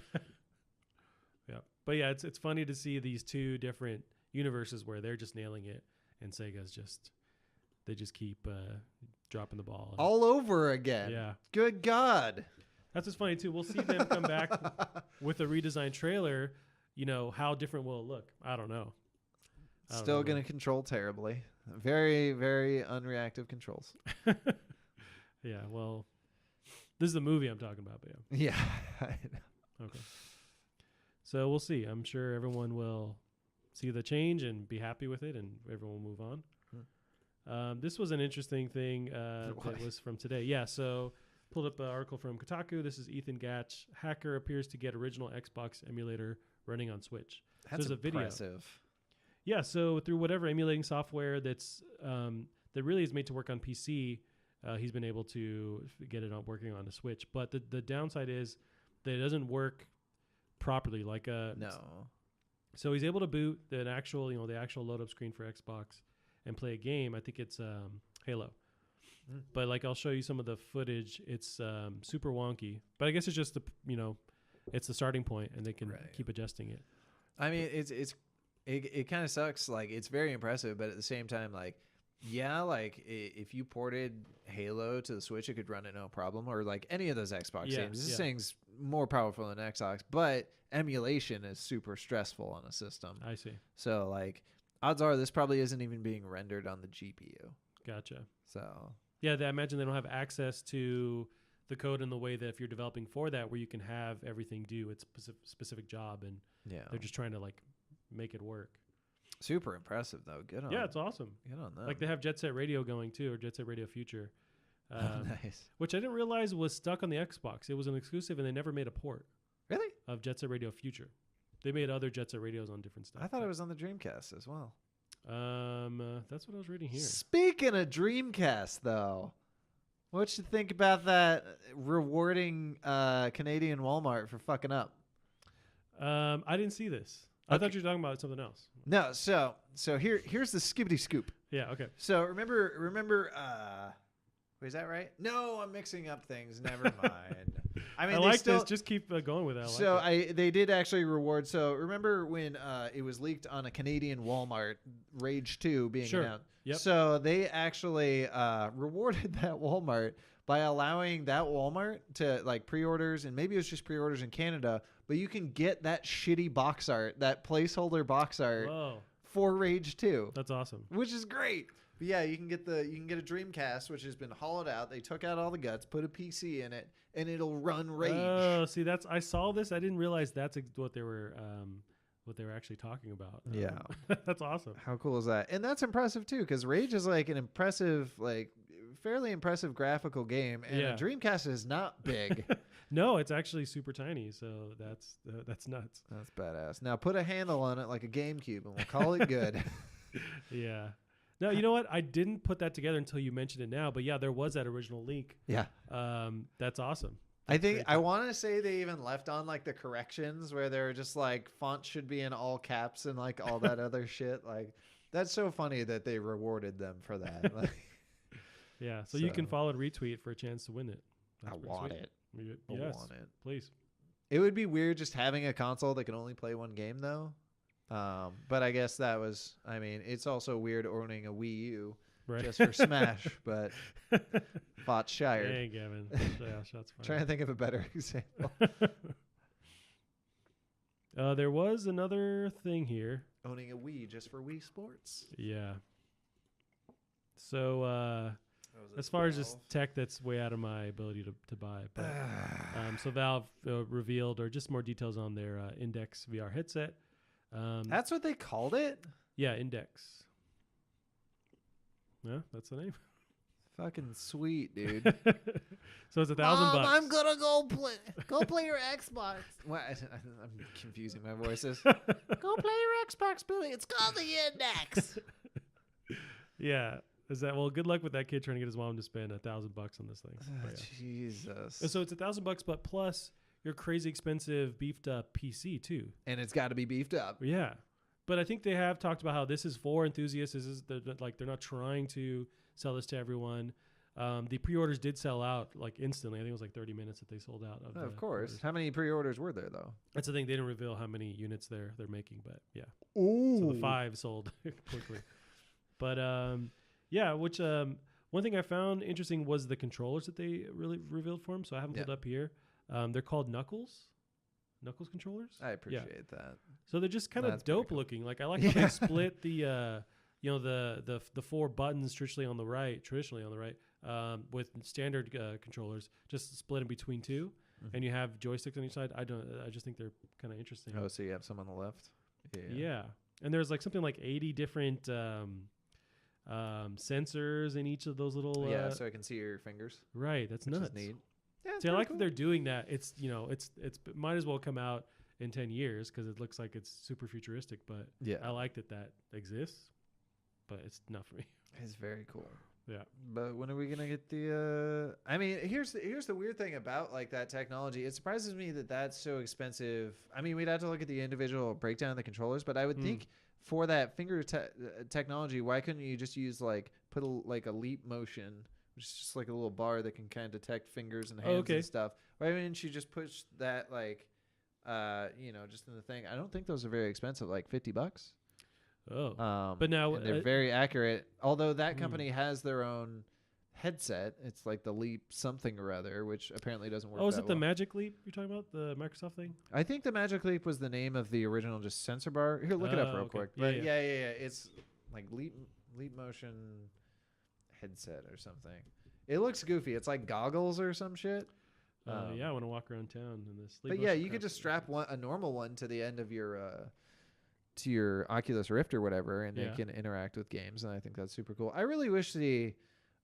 Yeah, but yeah, it's funny to see these two different universes where they're just nailing it, and Sega's they just keep dropping the ball all over again. Yeah, good God, that's what's funny too. We'll see them come back with a redesigned trailer. How different will it look? I don't know. Still going to control terribly. Very, very unreactive controls. Yeah, well, this is the movie I'm talking about, but yeah. I know. Okay. So we'll see. I'm sure everyone will see the change and be happy with it, and everyone will move on. This was an interesting thing that was from today. Yeah, so pulled up an article from Kotaku. This is Ethan Gatch. Hacker appears to get original Xbox emulator running on Switch. That's so impressive. Video. Yeah, so through whatever emulating software that really is made to work on PC, he's been able to get it working on a Switch. But the downside is that it doesn't work properly. No. So he's able to boot the actual load up screen for Xbox and play a game. I think it's Halo. But I'll show you some of the footage. It's super wonky. But I guess it's just it's the starting point, and they can keep adjusting it. I mean, it kind of sucks. It's very impressive, but at the same time, if you ported Halo to the Switch, it could run it no problem, or any of those Xbox games. This thing's more powerful than Xbox, but emulation is super stressful on a system. I see. So odds are this probably isn't even being rendered on the GPU. Gotcha. So Yeah, I imagine they don't have access to the code in the way that if you're developing for that, where you can have everything do its specific job, and they're just trying to like make it work. Super impressive though. Good on. Yeah, it's awesome. Good on them. Like they have Jet Set Radio going too, or Jet Set Radio Future. Nice. Which I didn't realize was stuck on the Xbox. It was an exclusive, and they never made a port. Really? Of Jet Set Radio Future. They made other Jet Set Radios on different stuff. I thought it was on the Dreamcast as well. That's what I was reading here. Speaking of Dreamcast, though, what you think about that rewarding Canadian Walmart for fucking up? I didn't see this. I thought you were talking about something else. No, so here's the skibbity scoop. Yeah, okay. So remember wait, is that right? No, I'm mixing up things. Never mind. I mean, I like this. Just keep going with that. They did actually reward. So remember when it was leaked on a Canadian Walmart, Rage 2 being announced. Yep. So they actually rewarded that Walmart by allowing that Walmart to like pre-orders, and maybe it was just pre-orders in Canada, but you can get that shitty box art, that placeholder box art for Rage 2. That's awesome. Which is great. But yeah, you can get a Dreamcast, which has been hollowed out. They took out all the guts, put a PC in it, and it'll run Rage. Oh, see, I saw this. I didn't realize that's what they were actually talking about. Yeah, that's awesome. How cool is that? And that's impressive too, because Rage is like an impressive, like fairly impressive graphical game, and a Dreamcast is not big. No, it's actually super tiny. So that's nuts. That's badass. Now put a handle on it like a GameCube, and we'll call it good. Yeah. No, you know what? I didn't put that together until you mentioned it now. But yeah, there was that original link. Yeah. That's awesome. I want to say they even left on like the corrections where they're just like font should be in all caps and like all that other shit. Like that's so funny that they rewarded them for that. Like, yeah. So you can follow and retweet for a chance to win it. That's I want it. Yes, want it. Please. It would be weird just having a console that can only play one game though. But I guess it's also weird owning a Wii U just for Smash, but fought Shire. Dang, Gavin. Shots fired. Trying to think of a better example. There was another thing here. Owning a Wii just for Wii Sports. Yeah. So, as far as just tech that's way out of my ability to buy. But, so Valve revealed, or just more details on their Index VR headset. That's what they called it? Yeah, Index. Yeah, that's the name. Fucking sweet, dude. So it's $1,000. I'm gonna go play your Xbox. What? I'm confusing my voices. Go play your Xbox, Billy. It's called the Index. Yeah. Is that good luck with that kid trying to get his mom to spend $1,000 on this thing. Jesus. And so it's $1,000, but plus your crazy expensive beefed up PC too. And it's got to be beefed up. Yeah. But I think they have talked about how this is for enthusiasts. They're not trying to sell this to everyone. The pre-orders did sell out like instantly. I think it was like 30 minutes that they sold out. Of course. Orders. How many pre-orders were there though? That's the thing. They didn't reveal how many units they're making, but yeah. Ooh. So the 5 sold quickly. But yeah, which one thing I found interesting was the controllers that they really revealed for them. So I have them pulled up here. They're called Knuckles controllers. I appreciate that. So they're just kind of dope looking. Like I like how they split the the 4 buttons traditionally on the right, with standard controllers, just split in between 2, and you have joysticks on each side. I just think they're kind of interesting. Oh, so you have some on the left. Yeah, and there's like something like 80 different sensors in each of those little. So I can see your fingers. Right, that's nuts. Is neat. Yeah, see, I like that they're doing that. It's it might as well come out in 10 years because it looks like it's super futuristic. But I like that exists, but it's not for me. It's very cool. Yeah. But when are we gonna get the? I mean, here's the weird thing about like that technology. It surprises me that that's so expensive. I mean, we'd have to look at the individual breakdown of the controllers, but I would think for that finger technology, why couldn't you just use put a leap motion? Which is just like a little bar that can kind of detect fingers and hands and stuff. Why didn't you just push that just in the thing? I don't think those are very expensive, like $50. Oh, but now they're very accurate. Although that company has their own headset, it's like the Leap something or other, which apparently doesn't work. Oh, is it the Magic Leap you're talking about, the Microsoft thing? I think the Magic Leap was the name of the original just sensor bar. Here, look it up real quick. But yeah, it's like Leap Motion headset or something. It looks goofy. It's like goggles or some shit. Yeah, I want to walk around town in this. But yeah, you could just strap a normal one to the end of your to your Oculus Rift or whatever, and they can interact with games, and I think that's super cool. I really wish the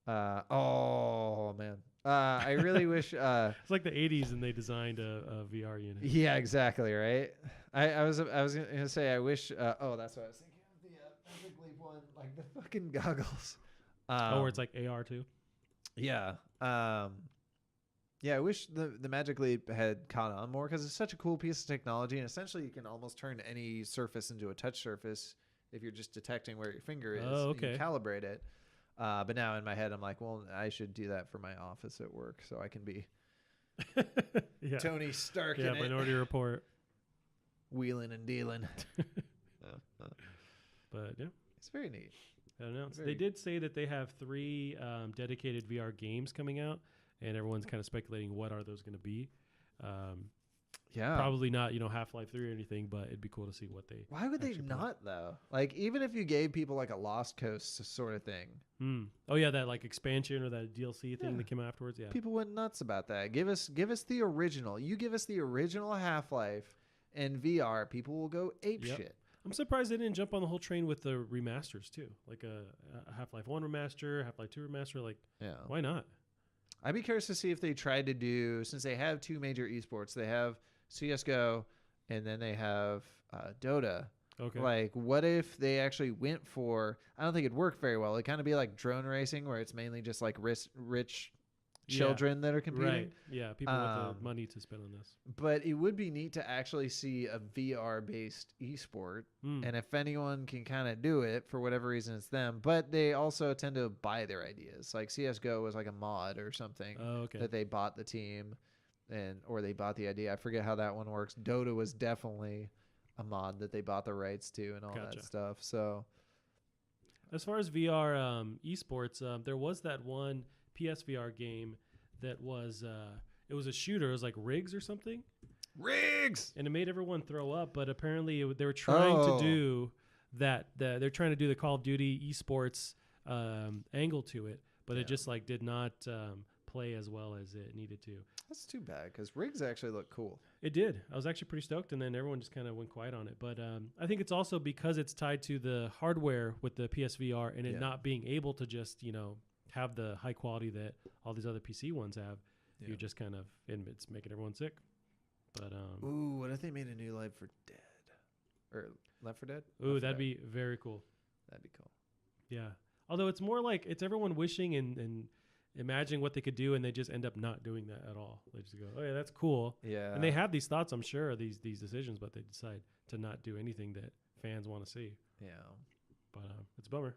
oh man. I really wish it's like the 80s and they designed a VR unit. Yeah, exactly, right? I was gonna say I wish that's what I was thinking of, the Magic Leap one, like the fucking goggles. Where it's like AR too. Yeah. Yeah, I wish the Magic Leap had caught on more because it's such a cool piece of technology, and essentially you can almost turn any surface into a touch surface if you're just detecting where your finger is. Oh, okay. And you calibrate it. But now in my head, I'm like, well, I should do that for my office at work so I can be Tony Stark in it. Minority Report. Wheeling and dealing. But yeah. It's very neat. I don't know. They did say that they have 3 dedicated VR games coming out, and everyone's kind of speculating what are those going to be. Probably not, Half-Life 3 or anything, but it'd be cool to see what they. Why would they not though? Like even if you gave people like a Lost Coast sort of thing. Oh yeah, that like expansion or that DLC thing that came afterwards. Yeah, people went nuts about that. Give us the original. You give us the original Half-Life and VR. People will go ape shit. I'm surprised they didn't jump on the whole train with the remasters too, like a Half-Life 1 remaster, Half-Life 2 remaster. Like, why not? I'd be curious to see if they tried to do, since they have 2 major esports, they have CSGO and then they have Dota. Okay. Like, what if they actually went for, I don't think it'd work very well. It'd kind of be like drone racing where it's mainly just like rich children that are competing. Right. Yeah, people with the money to spend on this. But it would be neat to actually see a VR-based esport. And if anyone can kind of do it, for whatever reason, it's them. But they also tend to buy their ideas. Like CSGO was like a mod or something that they bought the team or they bought the idea. I forget how that one works. Dota was definitely a mod that they bought the rights to and all that stuff. So as far as VR esports, there was that one PSVR game that was it was a shooter. It was like Rigs or something. Rigs! And it made everyone throw up, but apparently they were trying to do that. They're trying to do the Call of Duty esports angle to it, but it just like did not play as well as it needed to. That's too bad because Rigs actually looked cool. It did. I was actually pretty stoked, and then everyone just kind of went quiet on it. But I think it's also because it's tied to the hardware with the PSVR and it not being able to just, have the high quality that all these other PC ones have. You just kind of, and it's making everyone sick. But ooh, what if they made a new Left 4 Dead? Or Left 4 Dead? Ooh, that'd be very cool. That'd be cool. Yeah. Although it's more like it's everyone wishing and imagining what they could do, and they just end up not doing that at all. They just go, oh yeah, that's cool. Yeah. And they have these thoughts, I'm sure, these decisions, but they decide to not do anything that fans want to see. Yeah. But it's a bummer.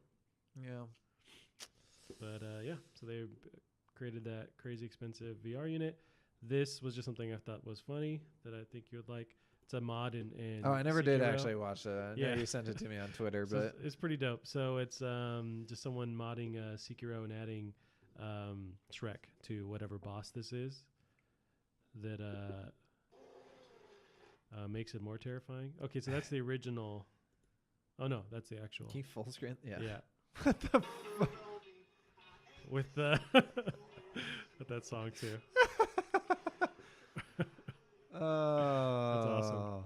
Yeah. But so they created that crazy expensive VR unit. This was just something I thought was funny that I think you would like. It's a mod in I never Sekiro. did actually watch that. Yeah, you sent it to me on Twitter, so but it's pretty dope. So it's just someone modding Sekiro and adding Shrek to whatever boss this is that makes it more terrifying. Okay, so that's the original. Oh no, that's the actual. Can you full screen? Yeah. What the fuck? With the with that song too. Oh, that's awesome.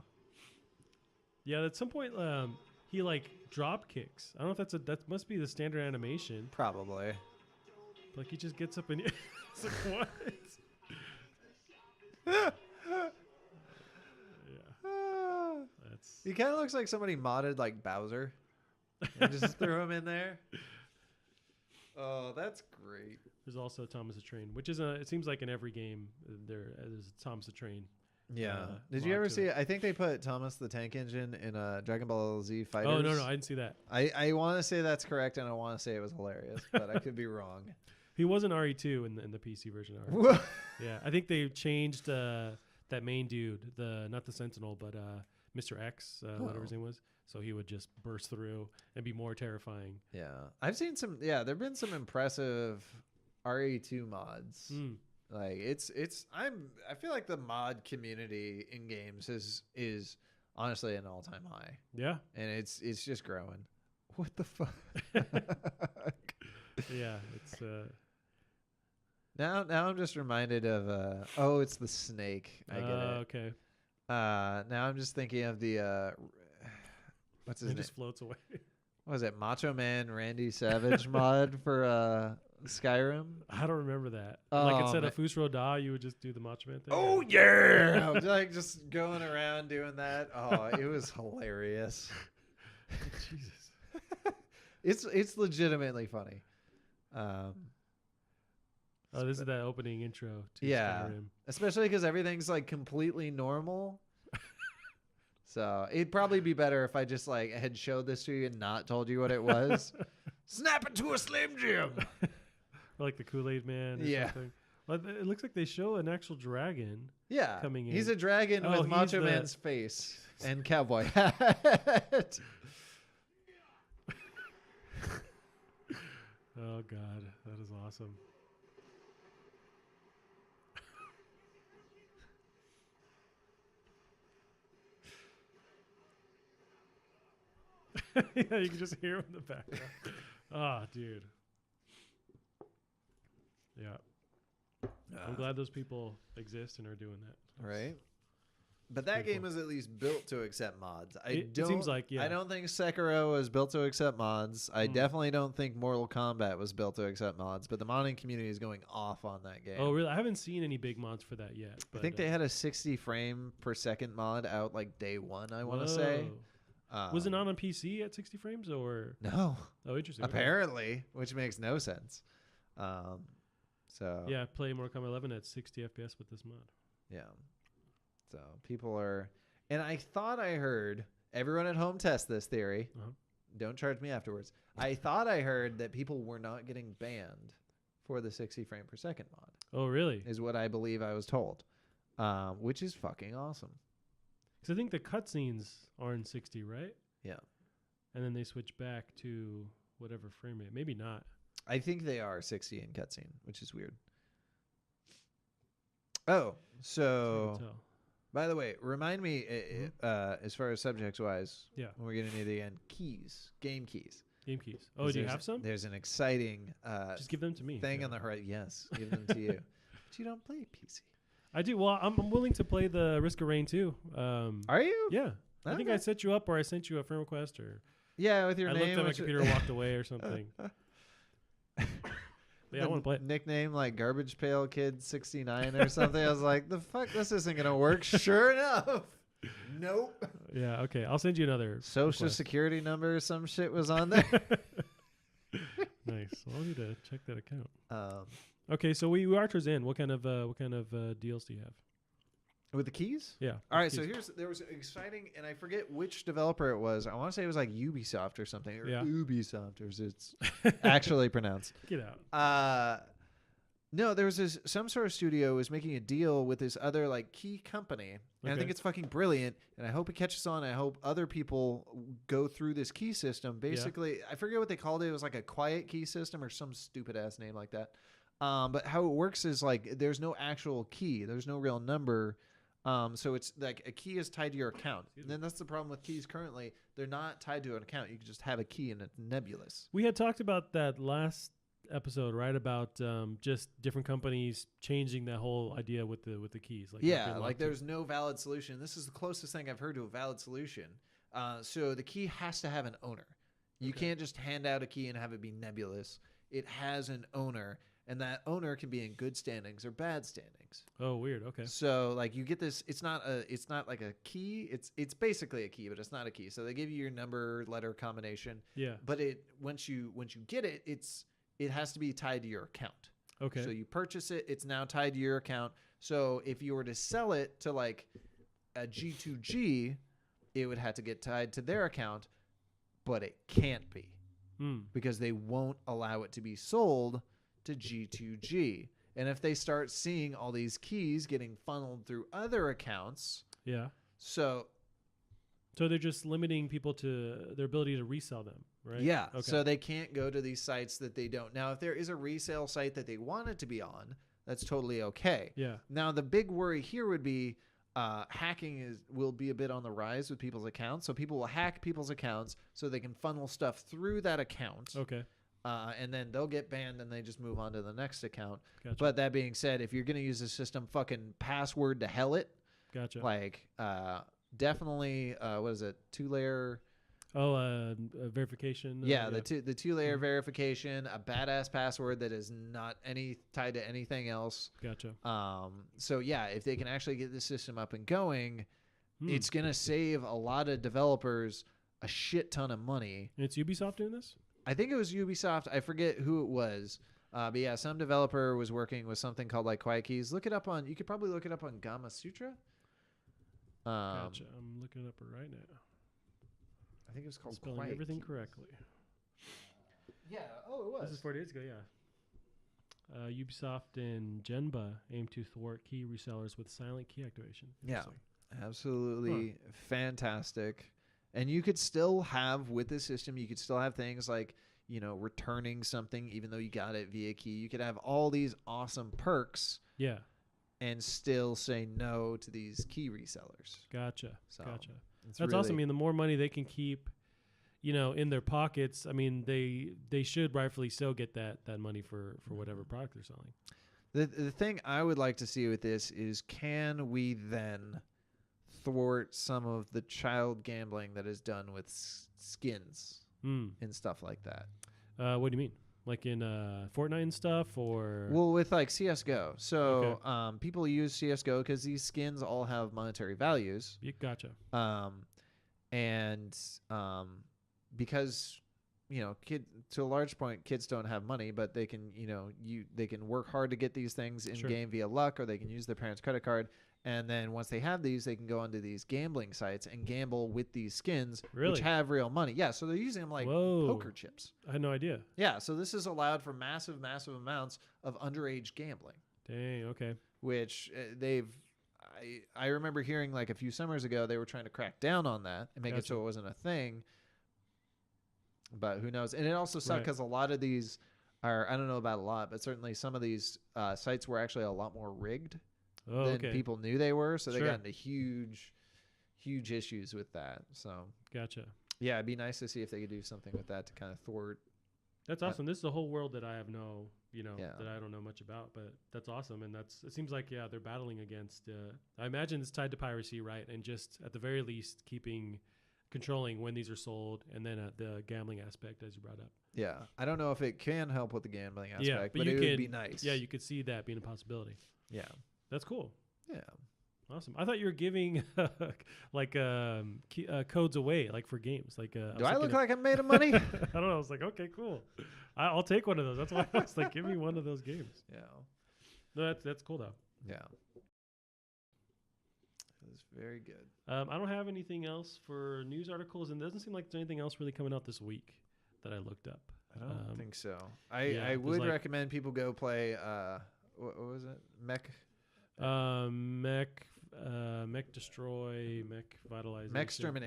Yeah, at some point he like drop kicks. I don't know if that must be the standard animation. Probably. Like he just gets up and it's like what? He kind of looks like somebody modded like Bowser and just threw him in there. Oh, that's great. There's also Thomas the Train, which is it seems like in every game there's Thomas the Train. Yeah. Did you ever see it? I think they put Thomas the Tank Engine in Dragon Ball Z Fighters. Oh, no, I didn't see that. I want to say that's correct, and I want to say it was hilarious, but I could be wrong. He was in RE2 in the PC version of RE2. Yeah, I think they changed that main dude, not the Sentinel, but Mr. X, whatever his name was. So he would just burst through and be more terrifying. Yeah. I've seen some, there've been some impressive RE2 mods. Like I feel like the mod community in games is honestly an all-time high. Yeah. And it's just growing. What the fuck? Yeah, it's Now I'm just reminded of oh, it's the snake. I get it. Okay. Now I'm just thinking of the what's his name? It just floats away. What was it? Macho Man Randy Savage mod for Skyrim? I don't remember that. Oh, Like instead of Fusro Da, you would just do the Macho Man thing. Oh yeah! Like just going around doing that. Oh, it was hilarious. Jesus. It's legitimately funny. Oh, this is that opening intro to yeah, Skyrim. especially because everything's like completely normal. So it'd probably be better if I just like had showed this to you and not told you what it was. Snap it to a Slim Jim. Or like the Kool-Aid Man. Or Yeah. something. Well, it looks like they show an actual dragon. Yeah, Coming in. He's a dragon with he's Macho the- Man's face and cowboy hat. Oh God, that is awesome. Yeah, you can just hear him in the background. Ah, dude. Yeah, I'm glad those people exist and are doing that. Right. But that pretty game cool. is at least built to accept mods. It seems like, yeah. I don't think Sekiro was built to accept mods. I Mm. definitely don't think Mortal Kombat was built to accept mods. But the modding community is going off on that game. Oh, really? I haven't seen any big mods for that yet. I But, think they had a 60 frame per second mod out like day one. I want to say. Was it not on PC at 60 frames or? No. Oh, interesting. Okay. Apparently, which makes no sense. So Yeah, play Mortal Kombat 11 at 60 FPS with this mod. yeah. So people are, and I thought I heard everyone at home test this theory. Uh-huh. Don't charge me afterwards. I thought I heard that people were not getting banned for the 60 frame per second mod. Oh, really? Is what I believe I was told, which is fucking awesome. Because I think the cutscenes are in 60, right? Yeah. And then they switch back to whatever frame rate. Maybe not. I think they are 60 in cutscene, which is weird. Oh, It's hard so to tell. by the way, remind me as far as subjects wise, Yeah. when we're getting near the end, keys, game keys. Game keys. Oh, do you have some? There's an exciting Just give them to me. thing Yeah. on the horizon. Yes, give them to you. But you don't play PC. I do. Well, I'm willing to play the Risk of Rain too. Are you? Yeah. I think I Okay. set you up or I sent you a friend request or Yeah, with your I name. looked at my which- computer and walked away or something. Yeah, I want to play it. Nickname like Garbage Pail Kid 69 or something. I was like, the fuck, this isn't gonna work. Sure enough. Nope. Yeah, okay. I'll send you another Social request. security number or some shit was on there. Nice. Well, I'll need to check that account. um, Okay, so we are towards the end. What kind of deals do you have? with the keys? Yeah. All right, so keys. there was exciting, and I forget which developer it was. I want to say it was like Ubisoft or something, or Yeah. Ubisoft, as it's actually pronounced. Get out. No, there was some sort of studio was making a deal with this other like key company, and I think Okay. it's fucking brilliant. And I hope it catches on. I hope other people go through this key system. Basically, I forget what they called it. It was like a quiet key system or some stupid ass name like that. But how it works is like there's no actual key. There's no real number. So it's like a key is tied to your account. And then that's the problem with keys currently. They're not tied to an account. You can just have a key and it's nebulous. We had talked about that last episode, right? About just different companies changing that whole idea with the keys. Like not Yeah, being like locked in. there's no valid solution. This is the closest thing I've heard to a valid solution. So the key has to have an owner. You Okay. can't just hand out a key and have it be nebulous. It has an owner, and that owner can be in good standings or bad standings. Oh, weird. Okay. So like you get this, it's not like a key. It's basically a key, but it's not a key. So they give you your number letter combination, Yeah. but once you get it, it has to be tied to your account. Okay. So you purchase it, it's now tied to your account. So if you were to sell it to like a G2G, it would have to get tied to their account, but it can't be because they won't allow it to be sold to G2G. And if they start seeing all these keys getting funneled through other accounts, Yeah. so they're just limiting people to their ability to resell them, right? yeah, Okay. so they can't go to these sites that they don't. Now, if there is a resale site that they want it to be on, that's totally okay. Yeah. Now, the big worry here would be hacking will be a bit on the rise with people's accounts. So people will hack people's accounts so they can funnel stuff through that account. Okay. and then they'll get banned and they just move on to the next account. Gotcha. But that being said, if you're going to use the system, fucking password to hell it. Gotcha. Like, definitely, what is it? 2-layer. Verification. Yeah, the two-layer verification, a badass password that is not tied to anything else. Gotcha. So yeah, if they can actually get the system up and going, it's gonna save a lot of developers a shit ton of money. And it's Ubisoft doing this? I think it was Ubisoft. I forget who it was. But yeah, some developer was working with something called like Quiet Keys. Look it up on. You could probably look it up on Gamma Sutra. Gotcha. I'm looking it up right now. I think it was called Spelling Quiet everything Keys. correctly. Yeah. Oh, it was. This is 4 days ago. Yeah. Ubisoft and Genba aim to thwart key resellers with silent key activation. Yeah. Absolutely fantastic. And you could still have, with this system, you could still have things like, returning something even though you got it via key. You could have all these awesome perks. Yeah. And still say no to these key resellers. Gotcha. So Gotcha. That's really awesome. I mean, the more money they can keep, in their pockets, I mean, they should rightfully so get that money for whatever product they're selling. The thing I would like to see with this is, can we then thwart some of the child gambling that is done with skins and stuff like that? What do you mean? Like in Fortnite and stuff, or well, with like CS:GO. So people use CS:GO because these skins all have monetary values. Gotcha. Because to a large point, kids don't have money, but they can they can work hard to get these things in game via luck, or they can use their parents' credit card. And then once they have these, they can go onto these gambling sites and gamble with these skins, which have real money. Yeah, so they're using them like poker chips. I had no idea. Yeah, so this is allowed for massive, massive amounts of underage gambling. Dang, okay. Which I remember hearing like a few summers ago, they were trying to crack down on that and make it so it wasn't a thing. But who knows? And it also sucked because a lot of these are, I don't know about a lot, but certainly some of these sites were actually a lot more rigged than people knew they were. So they got into huge issues with that. So gotcha. Yeah, it'd be nice to see if they could do something with that to kind of thwart. That's awesome. This is a whole world that I have that I don't know much about, but that's awesome. And it seems like, they're battling against, I imagine it's tied to piracy, right? And just at the very least controlling when these are sold, and then the gambling aspect, as you brought up. Yeah. I don't know if it can help with the gambling aspect, but it would be nice. Yeah, you could see that being a possibility. Yeah. That's cool. Yeah. Awesome. I thought you were giving codes away, like for games. Like, do I look like I'm made of money? I don't know. I was like, okay, cool. I'll take one of those. That's why I was like, give me one of those games. Yeah. No, that's cool though. Yeah. It was very good. I don't have anything else for news articles, and it doesn't seem like there's anything else really coming out this week that I looked up. I don't think so. I would recommend people go play. What was it? Mech Destroy, Mech Vitalization. Mech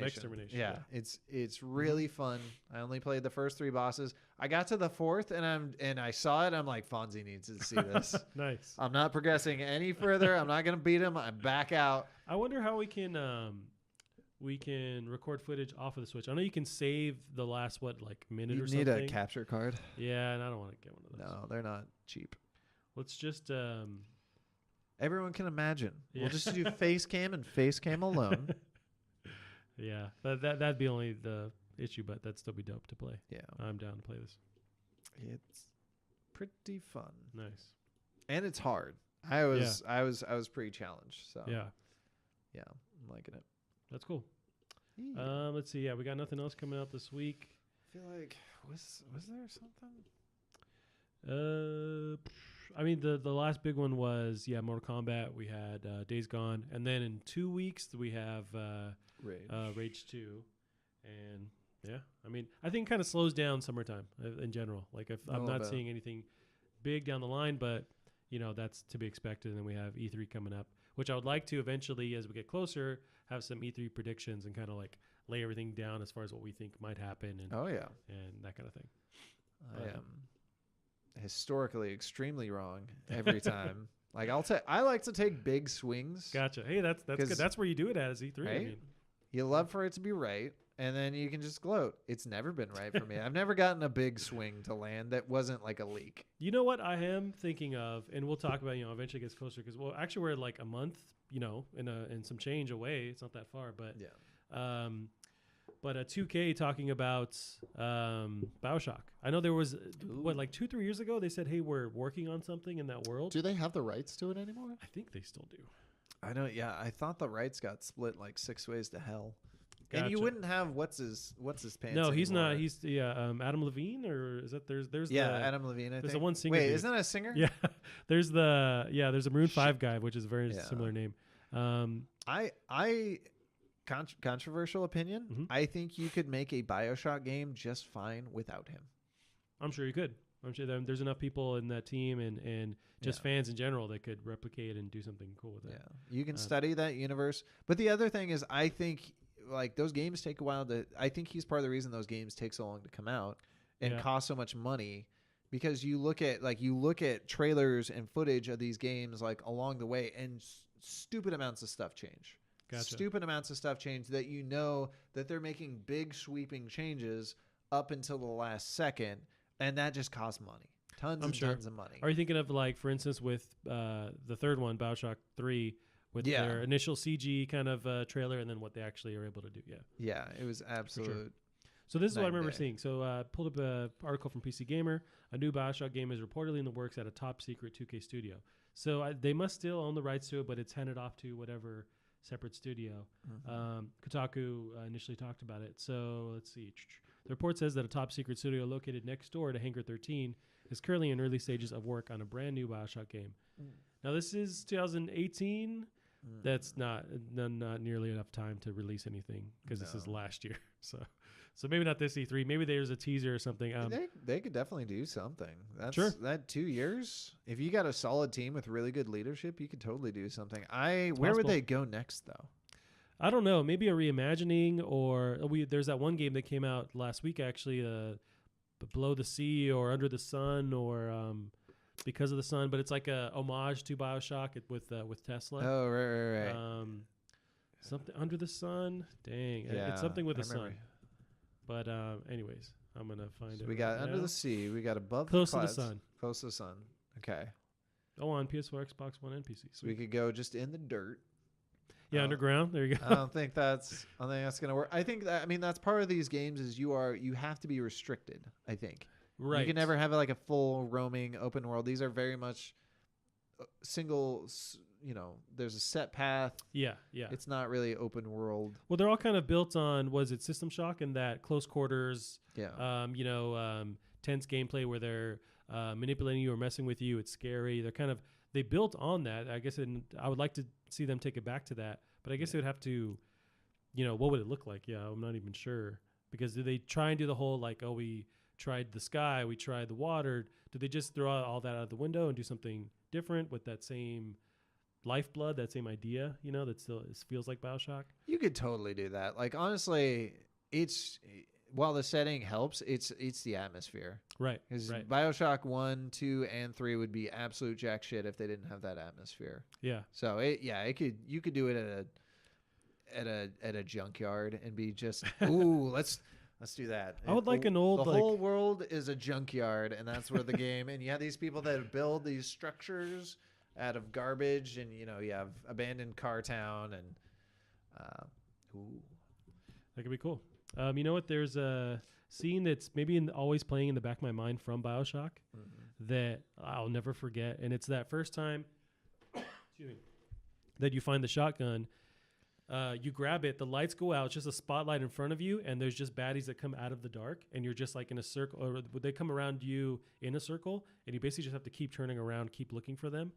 Extermination. Yeah. It's really fun. I only played the first 3 bosses. I got to the 4th and I saw it. I'm like, Fonzie needs to see this. Nice. I'm not progressing any further. I'm not going to beat him. I back out. I wonder how we can record footage off of the Switch. I know you can save the last minute or something. You need a capture card. Yeah, and I don't want to get one of those. No, they're not cheap. Let's just everyone can imagine. Yeah. We'll just do face cam and face cam alone. Yeah, that'd be only the issue, but that'd still be dope to play. Yeah, I'm down to play this. It's pretty fun. Nice, and it's hard. I was pretty challenged. So yeah, I'm liking it. That's cool. Yeah. Let's see. Yeah, we got nothing else coming out this week. I feel like was there something? I mean, the last big one was Mortal Kombat. We had Days Gone, and then in 2 weeks we have Rage 2, and I mean, I think it kind of slows down summertime in general. Like if I'm not seeing anything big down the line, but that's to be expected. And then we have E3 coming up, which I would like to eventually, as we get closer, have some E3 predictions and kind of like lay everything down as far as what we think might happen and and that kind of thing. I am historically extremely wrong every time. Like I like to take big swings. Gotcha. Hey, that's good. That's where you do it at is E3. Right? I mean. You love for it to be right, and then you can just gloat. It's never been right for me. I've never gotten a big swing to land that wasn't like a leak. You know what I am thinking of, and we'll talk about, eventually it gets closer because, well, actually we're like a month, in some change away. It's not that far, but yeah. But 2K talking about BioShock. I know there was, like 2-3 years ago, they said, hey, we're working on something in that world. Do they have the rights to it anymore? I think they still do. I don't. Yeah, I thought the rights got split like 6 ways to hell. Gotcha. And you wouldn't have what's his pants. No, he's anymore. not. He's Adam Levine, or is that there's Adam Levine. I there's think. the one singer. Wait, dude. isn't that a singer? Yeah, there's a Maroon 5 guy, which is a very similar name. Controversial opinion. Mm-hmm. I think you could make a BioShock game just fine without him. I'm sure you could. I'm sure there's enough people in that team and just fans in general that could replicate and do something cool with it. Yeah, you can study that universe. But the other thing is, I think like those games take a while to. I think he's part of the reason those games take so long to come out and cost so much money, because you look at trailers and footage of these games like along the way, and stupid amounts of stuff change. Gotcha. Stupid amounts of stuff change that that they're making big sweeping changes up until the last second, and that just costs money. Tons of money. Are you thinking of, like, for instance, with the third one, BioShock 3, with their initial CG kind of trailer and then what they actually are able to do? Yeah. Yeah, it was absolute. Sure. So this is what I remember seeing. So pulled up an article from PC Gamer. A new BioShock game is reportedly in the works at a top secret 2K studio. So they must still own the rights to it, but it's handed off to whatever separate studio. Mm-hmm. Kotaku initially talked about it. So let's see. The report says that a top secret studio located next door to Hangar 13 is currently in early stages of work on a brand new BioShock game. Now this is 2018. That's not nearly enough time to release anything, because this is last year. So maybe not this E3. Maybe there's a teaser or something. They could definitely do something. That's sure. That 2 years. If you got a solid team with really good leadership, you could totally do something. Where would they go next, though? I don't know. Maybe a reimagining, or there's that one game that came out last week, actually, Below the Sea or Under the Sun, or Because of the Sun. But it's like a homage to BioShock with Tesla. Oh, right. Something Under the Sun. Dang, it's something with the sun. But anyways, I'm going to find it. We got Under the Sea. We got Above Close the Clouds. to the Sun. Close to the Sun. Okay. Oh, on PS4, Xbox One, and PC. So we could go just in the dirt. Yeah, underground. There you go. I don't think that's going to work. I think that's part of these games is you have to be restricted, I think. Right. You can never have like a full roaming open world. These are very much single, there's a set path. Yeah. It's not really open world. Well, they're all kind of built on, was it System Shock, and that close quarters, tense gameplay where they're manipulating you or messing with you. It's scary. They built on that, I guess, and I would like to see them take it back to that. But I guess they would have to, what would it look like? Yeah, I'm not even sure. Because do they try and do the whole, like, oh, we tried the sky, we tried the water? Do they just throw all that out the window and do something different with that same lifeblood, that same idea, that still feels like BioShock? You could totally do that. Like, honestly, while the setting helps, it's the atmosphere. Right. Because BioShock 1, 2, and 3 would be absolute jack shit if they didn't have that atmosphere. Yeah. So you could do it at a junkyard and be just let's do that. I would like an old the whole world is a junkyard, and that's where the game, and you have these people that build these structures out of garbage, and you have abandoned car town, and that could be cool. You know what? There's a scene that's maybe always playing in the back of my mind from BioShock that I'll never forget, and it's that first time that you find the shotgun. You grab it, the lights go out, it's just a spotlight in front of you, and there's just baddies that come out of the dark, and you're just like in a circle, or they come around you in a circle, and you basically just have to keep turning around, keep looking for them.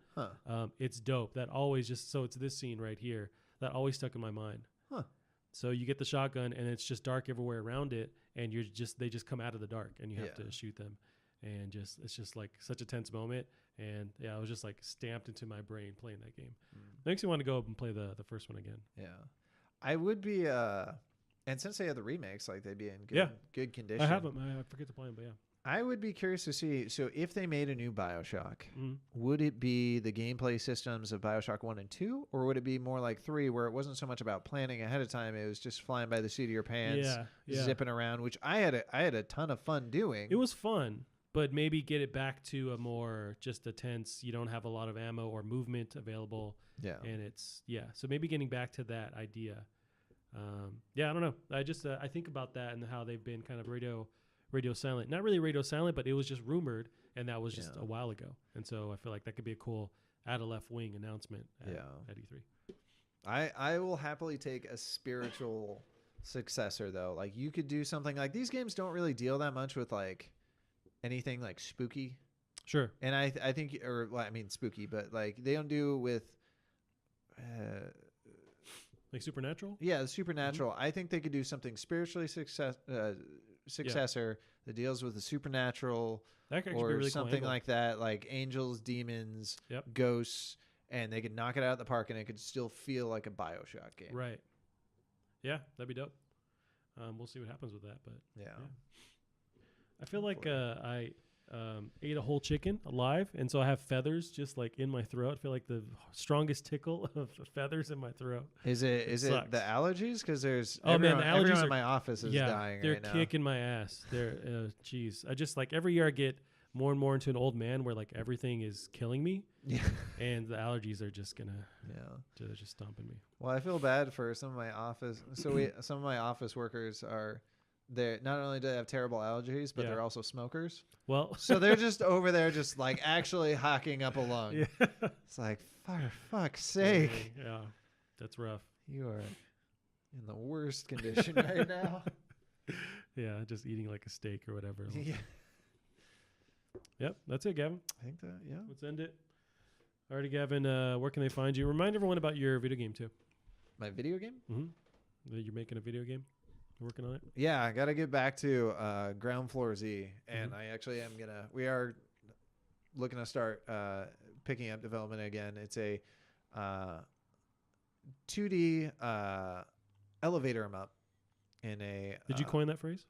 It's dope. That always it's this scene right here that always stuck in my mind. So you get the shotgun, and it's just dark everywhere around it, and they just come out of the dark, and you have to shoot them, and it's just like such a tense moment. And I was just like stamped into my brain playing that game. Makes me want to go up and play the first one again. Yeah, I would be. And since they have the remakes, like they'd be in good condition. I have them. I forget to play them, but yeah. I would be curious to see. So if they made a new BioShock, Mm. would it be the gameplay systems of BioShock 1 and 2? Or would it be more like 3 where it wasn't so much about planning ahead of time? It was just flying by the seat of your pants, zipping around, which I had a ton of fun doing. It was fun, but maybe get it back to a more just a tense, you don't have a lot of ammo or movement available. Yeah. And it's, so maybe getting back to that idea. I don't know. I just, I think about that and how they've been kind of radio silent. Not really radio silent, but it was just rumored, and that was just a while ago. And so I feel like that could be a cool add a left wing announcement at E3. I will happily take a spiritual successor, though. Like, you could do something like these games don't really deal that much with like anything like spooky. Sure. And I think, spooky, but like they don't do with like supernatural. Yeah, the supernatural. I think they could do something spiritually successor that deals with the supernatural, that could or be really something cool like that, like angels, demons, ghosts, and they could knock it out of the park, and it could still feel like a BioShock game. Right. Yeah, that'd be dope. We'll see what happens with that, but I feel like I ate a whole chicken alive, and so I have feathers just like in my throat. I feel like the strongest tickle of feathers in my throat. Is it the allergies? Because there's the allergies everyone in my office is dying they're right now. kicking my ass. They're jeez. I just like every year I get more and more into an old man where like everything is killing me. Yeah. And the allergies are just gonna they're just stomping me. Well, I feel bad for some of my office. Some of my office workers are. They not only do they have terrible allergies, but they're also smokers. Well, so they're just over there, just like actually hacking up a lung. Yeah. It's like, for fuck's sake. Yeah, that's rough. You are in the worst condition right now. Yeah, just eating like a steak or whatever. Yeah. Yep, that's it, Gavin. I think that, yeah. Let's end it. Alrighty, Gavin, where can they find you? Remind everyone about your video game, too. My video game? Mm-hmm. You're making a video game? Working on it? Yeah, I got to get back to Ground Floor Z, and I actually am we are looking to start picking up development again. It's a 2D elevator 'em up in a. Did you coin that phrase?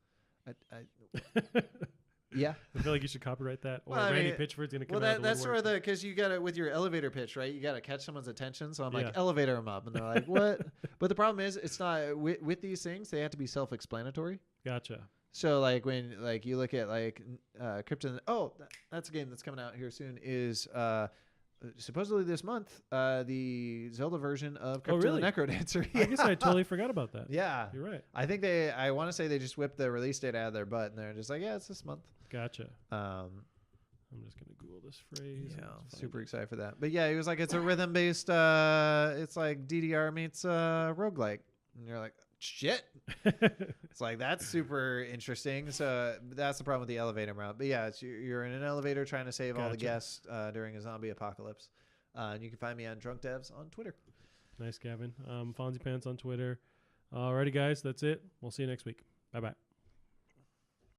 Yeah, I feel like you should copyright that, or well, Randy Pitchford's gonna come out. That's sort of because you got it with your elevator pitch, right? You got to catch someone's attention. So I'm like, Yeah. elevator 'em up, and they're like, what? But the problem is, it's not with these things. They have to be self-explanatory. Gotcha. So like when like you look at like Krypton. Oh, that's a game that's coming out here soon. Is supposedly this month the Zelda version of Krypton really? the Necrodancer. I guess I totally forgot about that. Yeah, you're right. I think I want to say they just whipped the release date out of their butt, and they're just like, yeah, it's this month. Gotcha. I'm just gonna Google this phrase. Yeah, super excited for that. But yeah, it was like it's a rhythm based. It's like DDR meets roguelike, and you're like, shit. It's like that's super interesting. So that's the problem with the elevator route. But yeah, you're in an elevator trying to save all the guests during a zombie apocalypse. And you can find me on Drunk Devs on Twitter. Nice, Gavin. Fonzie Pants on Twitter. Alrighty, guys, that's it. We'll see you next week. Bye bye.